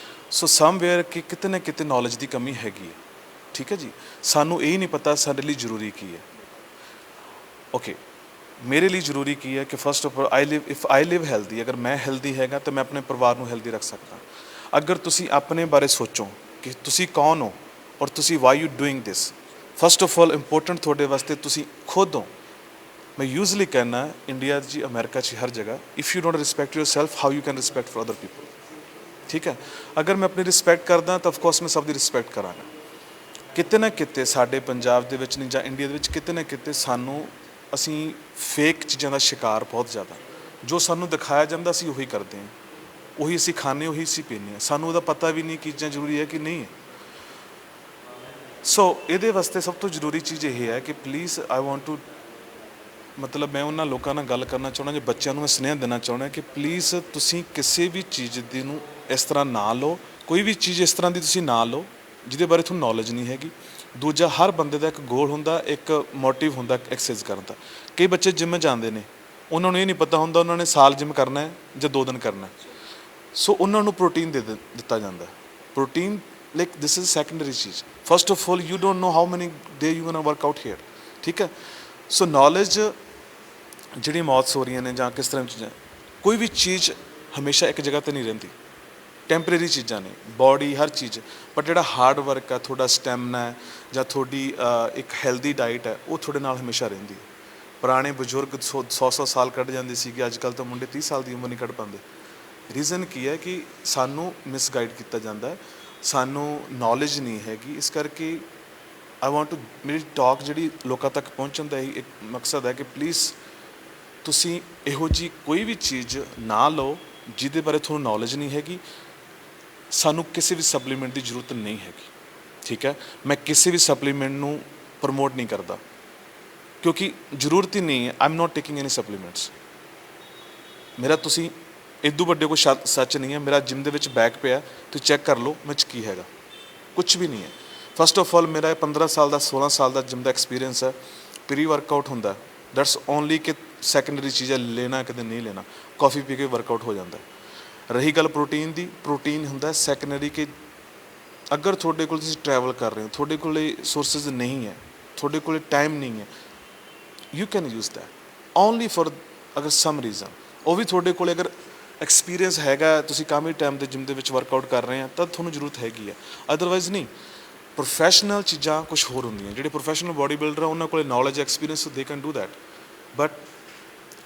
ਸੋ ਸਮਵੇਅਰ ਕਿ ਕਿਤੇ ਨਾ ਕਿਤੇ ਨੌਲੇਜ ਦੀ ਕਮੀ ਹੈਗੀ ਹੈ, ਠੀਕ ਹੈ ਜੀ। ਸਾਨੂੰ ਇਹ ਨਹੀਂ ਪਤਾ ਸਾਡੇ ਲਈ ਜ਼ਰੂਰੀ ਕੀ ਹੈ। ਓਕੇ, ਮੇਰੇ ਲਈ ਜ਼ਰੂਰੀ ਕੀ ਹੈ ਕਿ first of all if I live healthy, ਅਗਰ ਮੈਂ ਹੈਲਦੀ ਹੈਗਾ ਤਾਂ ਮੈਂ ਆਪਣੇ ਪਰਿਵਾਰ ਨੂੰ ਹੈਲਦੀ ਰੱਖ ਸਕਦਾ। ਅਗਰ ਤੁਸੀਂ ਆਪਣੇ ਬਾਰੇ ਸੋਚੋ ਕਿ ਤੁਸੀਂ ਕੌਣ ਹੋ ਔਰ ਤੁਸੀਂ why you doing this, first of all important ਤੁਹਾਡੇ ਵਾਸਤੇ ਤੁਸੀਂ ਖੁਦ ਹੋ। ਮੈਂ ਯੂਜ਼ਲੀ ਕਹਿਣਾ ਇੰਡੀਆ 'ਚ, ਅਮਰੀਕਾ 'ਚ, ਹਰ ਜਗ੍ਹਾ, if you don't respect your self how you can respect for other people, ਠੀਕ ਹੈ। ਅਗਰ ਮੈਂ ਆਪਣੀ ਰਿਸਪੈਕਟ ਕਰਦਾ ਤਾਂ ਆਫਕੋਰਸ ਮੈਂ ਸਭ ਦੀ ਰਿਸਪੈਕਟ ਕਰਾਂਗਾ। ਕਿਤੇ ਨਾ ਕਿਤੇ ਸਾਡੇ ਪੰਜਾਬ ਦੇ ਵਿੱਚ ਨਹੀਂ ਜਾਂ ਇੰਡੀਆ ਦੇ ਵਿੱਚ ਕਿਤੇ ਨਾ ਕਿਤੇ ਅਸੀਂ ਫੇਕ ਚੀਜ਼ਾਂ ਦਾ ਸ਼ਿਕਾਰ ਬਹੁਤ ਜ਼ਿਆਦਾ, ਜੋ ਸਾਨੂੰ ਦਿਖਾਇਆ ਜਾਂਦਾ ਅਸੀਂ ਉਹੀ ਕਰਦੇ ਹਾਂ, ਉਹੀ ਅਸੀਂ ਖਾਂਦੇ, ਉਹੀ ਅਸੀਂ ਪੀਂਦੇ ਹਾਂ, ਸਾਨੂੰ ਉਹਦਾ ਪਤਾ ਵੀ ਨਹੀਂ ਕਿ ਚੀਜ਼ਾਂ ਜ਼ਰੂਰੀ ਹੈ ਕਿ ਨਹੀਂ ਹੈ। ਸੋ ਇਹਦੇ ਵਾਸਤੇ ਸਭ ਤੋਂ ਜ਼ਰੂਰੀ ਚੀਜ਼ ਇਹ ਹੈ ਕਿ ਪਲੀਜ਼ ਆਈ ਵਾਂਟ ਟੂ, ਮਤਲਬ ਮੈਂ ਉਹਨਾਂ ਲੋਕਾਂ ਨਾਲ ਗੱਲ ਕਰਨਾ ਚਾਹੁੰਦਾ, ਜੇ ਬੱਚਿਆਂ ਨੂੰ ਮੈਂ ਸੁਨੇਹਾ ਦੇਣਾ ਚਾਹੁੰਦਾ ਕਿ ਪਲੀਜ਼ ਤੁਸੀਂ ਕਿਸੇ ਵੀ ਚੀਜ਼ ਦੀ ਨੂੰ ਇਸ ਤਰ੍ਹਾਂ ਨਾ ਲਓ, ਕੋਈ ਵੀ ਚੀਜ਼ ਇਸ ਤਰ੍ਹਾਂ ਦੀ ਤੁਸੀਂ ਨਾ ਲਓ ਜਿਹਦੇ ਬਾਰੇ ਤੁਹਾਨੂੰ ਨੌਲੇਜ ਨਹੀਂ ਹੈਗੀ। ਦੂਜਾ, ਹਰ ਬੰਦੇ ਦਾ ਇੱਕ ਗੋਲ ਹੁੰਦਾ, ਇੱਕ ਮੋਟਿਵ ਹੁੰਦਾ ਐਕਸਰਸਾਈਜ਼ ਕਰਨ ਦਾ। ਕਈ ਬੱਚੇ ਜਿੰਮ ਜਾਂਦੇ ਨੇ, ਉਹਨਾਂ ਨੂੰ ਇਹ ਨਹੀਂ ਪਤਾ ਹੁੰਦਾ ਉਹਨਾਂ ਨੇ ਸਾਲ ਜਿੰਮ ਕਰਨਾ ਹੈ ਜਾਂ 2 ਦਿਨ ਕਰਨਾ, ਸੋ ਉਹਨਾਂ ਨੂੰ ਪ੍ਰੋਟੀਨ ਦਿੱਤਾ ਜਾਂਦਾ। Protein like this is secondary ਚੀਜ਼। First of all you don't know how many day you gonna work out here, ਠੀਕ ਹੈ। ਸੋ ਨੌਲੇਜ ਜਿਹੜੀ ਮੌਤਸ ਹੋ ਰਹੀਆਂ ਨੇ ਜਾਂ ਕਿਸ ਤਰ੍ਹਾਂ ਚੀਜ਼ਾਂ, ਕੋਈ ਵੀ ਚੀਜ਼ ਹਮੇਸ਼ਾ ਇੱਕ ਜਗ੍ਹਾ 'ਤੇ ਨਹੀਂ ਰਹਿੰਦੀ, ਟੈਂਪਰੇਰੀ ਚੀਜ਼ਾਂ ਨੇ, ਬੋਡੀ ਹਰ ਚੀਜ਼। ਪਰ ਜਿਹੜਾ ਹਾਰਡ ਵਰਕ ਹੈ, ਤੁਹਾਡਾ ਸਟੈਮਨਾ ਹੈ, ਜਾਂ ਤੁਹਾਡੀ ਇੱਕ ਹੈਲਦੀ ਡਾਈਟ ਹੈ, ਉਹ ਤੁਹਾਡੇ ਨਾਲ ਹਮੇਸ਼ਾ ਰਹਿੰਦੀ ਹੈ। ਪੁਰਾਣੇ ਬਜ਼ੁਰਗ 100 ਸਾਲ ਕੱਢ ਜਾਂਦੇ ਸੀਗੇ, ਅੱਜ ਕੱਲ੍ਹ ਤਾਂ ਮੁੰਡੇ 30 ਸਾਲ ਦੀ ਉਮਰ ਨਹੀਂ ਕੱਢ ਪਾਉਂਦੇ। ਰੀਜ਼ਨ ਕੀ ਹੈ ਕਿ ਸਾਨੂੰ ਮਿਸਗਾਈਡ ਕੀਤਾ ਜਾਂਦਾ, ਸਾਨੂੰ ਨੌਲੇਜ ਨਹੀਂ ਹੈਗੀ। ਇਸ ਕਰਕੇ ਆਈ ਵਾਂਟ ਟੂ, ਮੇਰੀ ਟਾਕ ਜਿਹੜੀ ਲੋਕਾਂ ਤੱਕ ਪਹੁੰਚਣ ਦਾ ਹੀ ਇੱਕ ਮਕਸਦ ਹੈ ਕਿ ਪਲੀਜ਼ ਤੁਸੀਂ ਇਹੋ ਜਿਹੀ ਕੋਈ ਵੀ ਚੀਜ਼ ਨਾ ਲਓ ਜਿਹਦੇ ਬਾਰੇ ਤੁਹਾਨੂੰ ਨੌਲੇਜ ਨਹੀਂ ਹੈਗੀ। ਸਾਨੂੰ ਕਿਸੇ ਵੀ ਸਪਲੀਮੈਂਟ ਦੀ ਜ਼ਰੂਰਤ ਨਹੀਂ ਹੈਗੀ, ਠੀਕ ਹੈ। ਮੈਂ ਕਿਸੇ ਵੀ ਸਪਲੀਮੈਂਟ ਨੂੰ ਪ੍ਰਮੋਟ ਨਹੀਂ ਕਰਦਾ ਕਿਉਂਕਿ ਜ਼ਰੂਰਤ ਹੀ ਨਹੀਂ ਹੈ। I am not taking any supplements. ਮੇਰਾ ਤੁਸੀਂ ਇਦੋਂ ਵੱਡੇ ਕੋਈ ਸੱਚ ਨਹੀਂ ਹੈ। ਮੇਰਾ ਜਿਮ ਦੇ ਵਿੱਚ ਬੈਗ ਪਿਆ, ਤੁਸੀਂ ਚੈੱਕ ਕਰ ਲਓ ਮੇਰੇ 'ਚ ਕੀ ਹੈਗਾ, ਕੁਛ ਵੀ ਨਹੀਂ ਹੈ। ਫਸਟ ਆਫ ਆਲ ਮੇਰਾ 15 ਸਾਲ ਦਾ 16 ਸਾਲ ਦਾ ਜਿਮ ਦਾ ਐਕਸਪੀਰੀਅੰਸ ਹੈ। ਪ੍ਰੀ ਵਰਕਆਊਟ ਹੁੰਦਾ, ਦੈਟਸ ਓਨਲੀ ਕਿ ਸੈਕੰਡਰੀ ਚੀਜ਼ਾਂ ਲੈਣਾ ਕਿਤੇ ਨਹੀਂ ਲੈਣਾ, ਕਾਫੀ ਪੀ ਕੇ ਵਰਕਆਊਟ ਹੋ ਜਾਂਦਾ। ਰਹੀ ਗੱਲ ਪ੍ਰੋਟੀਨ ਦੀ, ਪ੍ਰੋਟੀਨ ਹੁੰਦਾ ਸੈਕੰਡਰੀ ਕਿ ਅਗਰ ਤੁਹਾਡੇ ਕੋਲ ਤੁਸੀਂ ਟਰੈਵਲ ਕਰ ਰਹੇ ਹੋ, ਤੁਹਾਡੇ ਕੋਲ ਸੋਰਸਿਸ ਨਹੀਂ ਹੈ, ਤੁਹਾਡੇ ਕੋਲ ਟਾਈਮ ਨਹੀਂ ਹੈ, you can use that only for ਅਗਰ ਸਮ ਰੀਜ਼ਨ। ਉਹ ਵੀ ਤੁਹਾਡੇ ਕੋਲ ਅਗਰ ਐਕਸਪੀਰੀਅੰਸ ਹੈਗਾ, ਤੁਸੀਂ ਕਾਫੀ ਟਾਈਮ ਦੇ ਜਿਮ ਦੇ ਵਿੱਚ ਵਰਕਆਊਟ ਕਰ ਰਹੇ ਆ, ਤਾਂ ਤੁਹਾਨੂੰ ਜ਼ਰੂਰਤ ਹੈਗੀ ਹੈ, ਅਦਰਵਾਈਜ਼ ਨਹੀਂ। ਪ੍ਰੋਫੈਸ਼ਨਲ ਚੀਜ਼ਾਂ ਕੁਝ ਹੋਰ ਹੁੰਦੀਆਂ, ਜਿਹੜੇ ਪ੍ਰੋਫੈਸ਼ਨਲ ਬੋਡੀ ਬਿਲਡਰ ਆ ਉਹਨਾਂ ਕੋਲ knowledge experience, they can do that, but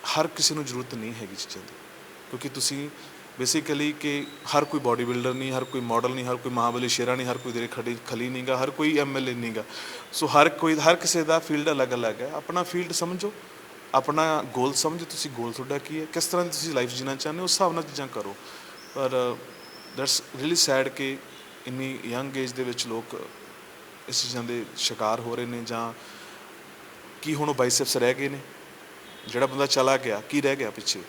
ਹਰ ਕਿਸੇ ਨੂੰ ਜ਼ਰੂਰਤ ਨਹੀਂ ਹੈਗੀ ਚੀਜ਼ਾਂ ਦੀ, ਕਿਉਂਕਿ ਤੁਸੀਂ ਬੇਸਿਕਲੀ ਕਿ ਹਰ ਕੋਈ ਬੋਡੀ ਬਿਲਡਰ ਨਹੀਂ, ਹਰ ਕੋਈ ਮਾਡਲ ਨਹੀਂ, ਹਰ ਕੋਈ ਮਹਾਬਲੀ ਸ਼ੇਰਾ ਨਹੀਂ, ਹਰ ਕੋਈ ਤੇਰੇ ਖਲੀ ਨਹੀਂਗਾ, ਹਰ ਕੋਈ MLA ਨਹੀਂਗਾ। ਸੋ ਹਰ ਕਿਸੇ ਦਾ ਫੀਲਡ ਅਲੱਗ-ਅਲੱਗ ਹੈ। ਆਪਣਾ ਫੀਲਡ ਸਮਝੋ, ਆਪਣਾ ਗੋਲ ਸਮਝੋ, ਤੁਸੀਂ ਗੋਲ ਤੁਹਾਡਾ ਕੀ ਹੈ, ਕਿਸ ਤਰ੍ਹਾਂ ਦੀ ਤੁਸੀਂ ਲਾਈਫ ਜੀਣਾ ਚਾਹੁੰਦੇ ਹੋ, ਉਸ ਹਿਸਾਬ ਨਾਲ ਚੀਜ਼ਾਂ ਕਰੋ। ਪਰ ਦੈਟਸ ਰੀਅਲੀ ਸੈਡ ਕਿ ਇੰਨੀ ਯੰਗ ਏਜ ਦੇ ਵਿੱਚ ਲੋਕ ਇਸ ਚੀਜ਼ਾਂ ਦੇ ਸ਼ਿਕਾਰ ਹੋ ਰਹੇ ਨੇ, ਜਾਂ ਕੀ ਹੁਣ ਉਹ ਬਾਈਸੈਪਸ ਰਹਿ ਗਏ ਨੇ, ਜਿਹੜਾ ਬੰਦਾ ਚਲਾ ਗਿਆ ਕੀ ਰਹਿ ਗਿਆ ਪਿੱਛੇ,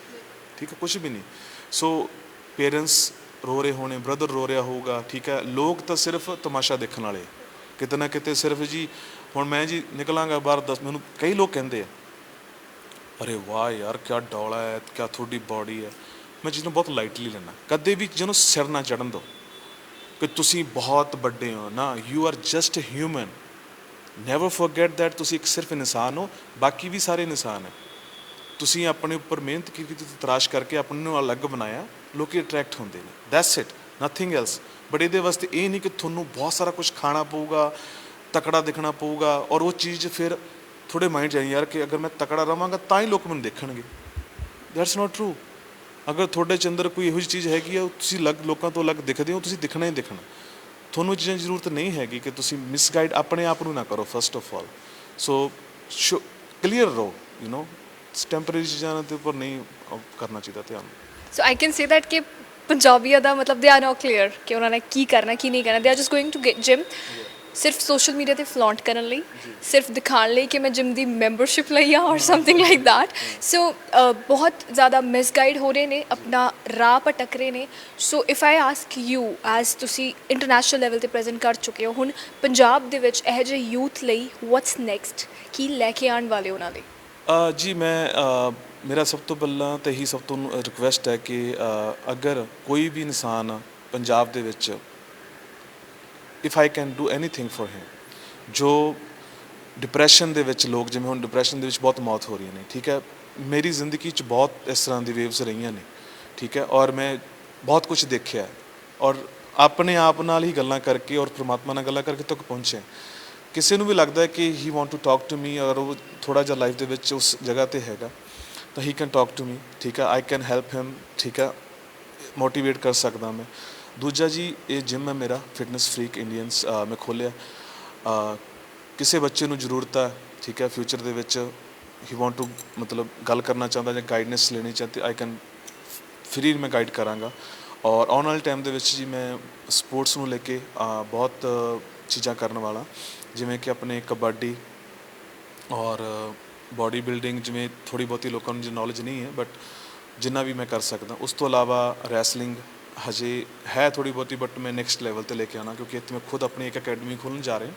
ਠੀਕ ਹੈ, ਕੁਝ ਵੀ ਨਹੀਂ। ਸੋ ਪੇਰੈਂਟਸ ਰੋ ਰਹੇ ਹੋਣੇ, ਬ੍ਰਦਰ ਰੋ ਰਿਹਾ ਹੋਊਗਾ, ਠੀਕ ਹੈ, ਲੋਕ ਤਾਂ ਸਿਰਫ ਤਮਾਸ਼ਾ ਦੇਖਣ ਵਾਲੇ, ਕਿਤੇ ਨਾ ਕਿਤੇ ਸਿਰਫ ਜੀ। ਹੁਣ ਮੈਂ ਜੀ ਨਿਕਲਾਂਗਾ ਬਾਹਰ, ਮੈਨੂੰ ਕਈ ਲੋਕ ਕਹਿੰਦੇ ਆ, ਅਰੇ ਵਾਹ ਯਾਰ ਕਿਆ ਡੌਲਾ ਹੈ, ਕਿਆ ਤੁਹਾਡੀ ਬੋਡੀ ਹੈ। ਮੈਂ ਚੀਜ਼ ਨੂੰ ਬਹੁਤ ਲਾਈਟਲੀ ਲੈਣਾ, ਕਦੇ ਵੀ ਜਿਹਨੂੰ ਸਿਰ ਨਾ ਚੜ੍ਹਨ ਦਿਓ ਕਿ ਤੁਸੀਂ ਬਹੁਤ ਵੱਡੇ ਹੋ ਨਾ, you are just human. Never forget that ਤੁਸੀਂ ਇੱਕ ਸਿਰਫ ਇਨਸਾਨ ਹੋ, ਬਾਕੀ ਵੀ ਸਾਰੇ ਇਨਸਾਨ ਹੈ। ਤੁਸੀਂ ਆਪਣੇ ਉੱਪਰ ਮਿਹਨਤ ਕੀਤੀ, ਤਰਾਸ਼ ਕਰਕੇ ਆਪਣੇ ਨੂੰ ਅਲੱਗ ਬਣਾਇਆ, ਲੋਕੀ ਅਟਰੈਕਟ ਹੁੰਦੇ ਨੇ, that's it, nothing else. But ਇਹਦੇ ਵਾਸਤੇ ਇਹ ਨਹੀਂ ਕਿ ਤੁਹਾਨੂੰ ਬਹੁਤ ਸਾਰਾ ਕੁਝ ਖਾਣਾ ਪਊਗਾ, ਤਕੜਾ ਦਿਖਣਾ ਪਊਗਾ, ਔਰ ਉਹ ਚੀਜ਼ ਫਿਰ ਤੁਹਾਡੇ ਮਾਈਂਡ 'ਚ ਆਈ ਯਾਰ ਕਿ ਅਗਰ ਮੈਂ ਤਕੜਾ ਰਵਾਂਗਾ ਤਾਂ ਹੀ ਲੋਕ ਮੈਨੂੰ ਦੇਖਣਗੇ। That's not true. ਅਗਰ ਤੁਹਾਡੇ 'ਚ ਅੰਦਰ ਕੋਈ ਇਹੋ ਜਿਹੀ ਚੀਜ਼ ਹੈਗੀ ਆ, ਤੁਸੀਂ ਲੋਕਾਂ ਤੋਂ ਅਲੱਗ ਦਿਖਦੇ ਹੋ, ਤੁਸੀਂ ਦਿਖਣਾ ਹੀ ਦਿਖਣਾ। ਤੁਹਾਨੂੰ ਚੀਜ਼ਾਂ ਦੀ ਜ਼ਰੂਰਤ ਨਹੀਂ ਹੈਗੀ ਕਿ ਤੁਸੀਂ ਮਿਸਗਾਈਡ ਆਪਣੇ ਆਪ ਨੂੰ ਨਾ ਕਰੋ first of all. So clear ਰਹੋ, ਯੂ ਨੋ, ਟੈਂਪਰੇਰੀ ਚੀਜ਼ਾਂ ਦੇ ਉੱਪਰ ਨਹੀਂ ਕਰਨਾ ਚਾਹੀਦਾ ਧਿਆਨ। ਸੋ ਆਈ ਕੈਨ ਸੇ ਦੈਟ ਕਿ ਪੰਜਾਬੀਆਂ ਦਾ ਮਤਲਬ ਦੇ ਆਰ ਨਾਟ ਕਲੀਅਰ ਕਿ ਉਹਨਾਂ ਨੇ ਕੀ ਕਰਨਾ ਕੀ ਨਹੀਂ ਕਰਨਾ, they are just going to gym ਸਿਰਫ ਸੋਸ਼ਲ ਮੀਡੀਆ ਤੇ ਫਲੌਂਟ ਕਰਨ ਲਈ, ਸਿਰਫ ਦਿਖਾਉਣ ਲਈ ਕਿ ਮੈਂ ਜਿਮ ਦੀ ਮੈਂਬਰਸ਼ਿਪ ਲਈ ਆ ਔਰ ਸਮਥਿੰਗ ਲਾਈਕ ਦੈਟ। ਸੋ ਬਹੁਤ ਜ਼ਿਆਦਾ ਮਿਸਗਾਈਡ ਹੋ ਰਹੇ ਨੇ, ਆਪਣਾ ਰਾਹ ਭਟਕ ਰਹੇ ਨੇ। ਸੋ if I ask you, as ਤੁਸੀਂ ਇੰਟਰਨੈਸ਼ਨਲ ਲੈਵਲ ਤੇ ਪ੍ਰੈਜ਼ੈਂਟ ਕਰ ਚੁੱਕੇ ਹੋ, ਹੁਣ ਪੰਜਾਬ ਦੇ ਵਿੱਚ ਇਹੋ ਜਿਹੇ ਯੂਥ ਲਈ ਵਾਟਸ ਨੈਕਸਟ, ਕੀ ਲੈ ਕੇ ਆਉਣ ਵਾਲੇ ਉਹਨਾਂ ਲਈ? ਜੀ ਮੇਰਾ ਸਭ ਤੋਂ ਪਹਿਲਾਂ ਤਾਂ ਇਹੀ ਸਭ ਤੋਂ ਰਿਕੁਐਸਟ ਹੈ ਕਿ ਅਗਰ ਕੋਈ ਵੀ ਇਨਸਾਨ ਪੰਜਾਬ ਦੇ ਵਿੱਚ, if I can do anything for ਹਿਮ, ਜੋ ਡਿਪਰੈਸ਼ਨ ਦੇ ਵਿੱਚ ਲੋਕ, ਜਿਵੇਂ ਹੁਣ ਡਿਪਰੈਸ਼ਨ ਦੇ ਵਿੱਚ ਬਹੁਤ ਮੌਤ ਹੋ ਰਹੀਆਂ ਨੇ, ਠੀਕ ਹੈ, ਮੇਰੀ ਜ਼ਿੰਦਗੀ 'ਚ ਬਹੁਤ ਇਸ ਤਰ੍ਹਾਂ ਦੀ ਵੇਵਸ ਰਹੀਆਂ ਨੇ, ਠੀਕ ਹੈ, ਔਰ ਮੈਂ ਬਹੁਤ ਕੁਝ ਦੇਖਿਆ, ਔਰ ਆਪਣੇ ਆਪ ਨਾਲ ਹੀ ਗੱਲਾਂ ਕਰਕੇ ਔਰ ਪ੍ਰਮਾਤਮਾ ਨਾਲ ਗੱਲਾਂ ਕਰਕੇ ਤੱਕ ਪਹੁੰਚੇ। ਕਿਸੇ ਨੂੰ ਵੀ ਲੱਗਦਾ ਹੈ ਕਿ he want to talk to me, ਅਗਰ ਉਹ ਥੋੜ੍ਹਾ ਜਿਹਾ ਲਾਈਫ ਦੇ ਵਿੱਚ ਉਸ ਜਗ੍ਹਾ 'ਤੇ ਹੈਗਾ ਤਾਂ ਹੀ ਕੈਨ ਟਾਕ ਟੂ ਮੀ, ਠੀਕ ਹੈ, ਆਈ ਕੈਨ ਹੈਲਪ ਹਿਮ, ਠੀਕ ਹੈ, ਮੋਟੀਵੇਟ ਕਰ ਸਕਦਾ ਮੈਂ। ਦੂਜਾ ਜੀ, ਇਹ ਜਿਮ ਹੈ ਮੇਰਾ ਫਿਟਨੈਸ ਫਰੀਕ ਇੰਡੀਅਨਸ ਮੈਂ ਖੋਲ੍ਹਿਆ, ਕਿਸੇ ਬੱਚੇ ਨੂੰ ਜ਼ਰੂਰਤ ਹੈ, ਠੀਕ ਹੈ, ਫਿਊਚਰ ਦੇ ਵਿੱਚ ਹੀ ਵਾਂਟ ਟੂ ਮਤਲਬ ਗੱਲ ਕਰਨਾ ਚਾਹੁੰਦਾ ਜਾਂ ਗਾਈਡਨੈਸ ਲੈਣੀ ਚਾਹਤੇ, ਆਈ ਕੈਨ ਫਰੀ ਮੈਂ ਗਾਈਡ ਕਰਾਂਗਾ। ਔਰ ਆਉਣ ਵਾਲੇ ਟਾਈਮ ਦੇ ਵਿੱਚ ਜੀ ਮੈਂ ਸਪੋਰਟਸ ਨੂੰ ਲੈ ਕੇ ਬਹੁਤ ਚੀਜ਼ਾਂ ਕਰਨ ਵਾਲਾ, ਜਿਵੇਂ ਕਿ ਆਪਣੇ ਕਬੱਡੀ ਔਰ ਬੋਡੀ ਬਿਲਡਿੰਗ, ਜਿਵੇਂ ਥੋੜ੍ਹੀ ਬਹੁਤੀ ਲੋਕਾਂ ਨੂੰ ਜੇ ਨੌਲੇਜ ਨਹੀਂ ਹੈ, ਬਟ ਜਿੰਨਾ ਵੀ ਮੈਂ ਕਰ ਸਕਦਾ। ਉਸ ਤੋਂ ਇਲਾਵਾ ਰੈਸਲਿੰਗ ਹਜੇ ਹੈ ਥੋੜ੍ਹੀ ਬਹੁਤੀ, ਬਟ ਮੈਂ ਨੈਕਸਟ ਲੈਵਲ 'ਤੇ ਲੈ ਕੇ ਆਉਣਾ, ਕਿਉਂਕਿ ਇੱਥੇ ਮੈਂ ਖੁਦ ਆਪਣੀ ਇੱਕ ਅਕੈਡਮੀ ਖੋਲ੍ਹਣ ਜਾ ਰਿਹਾ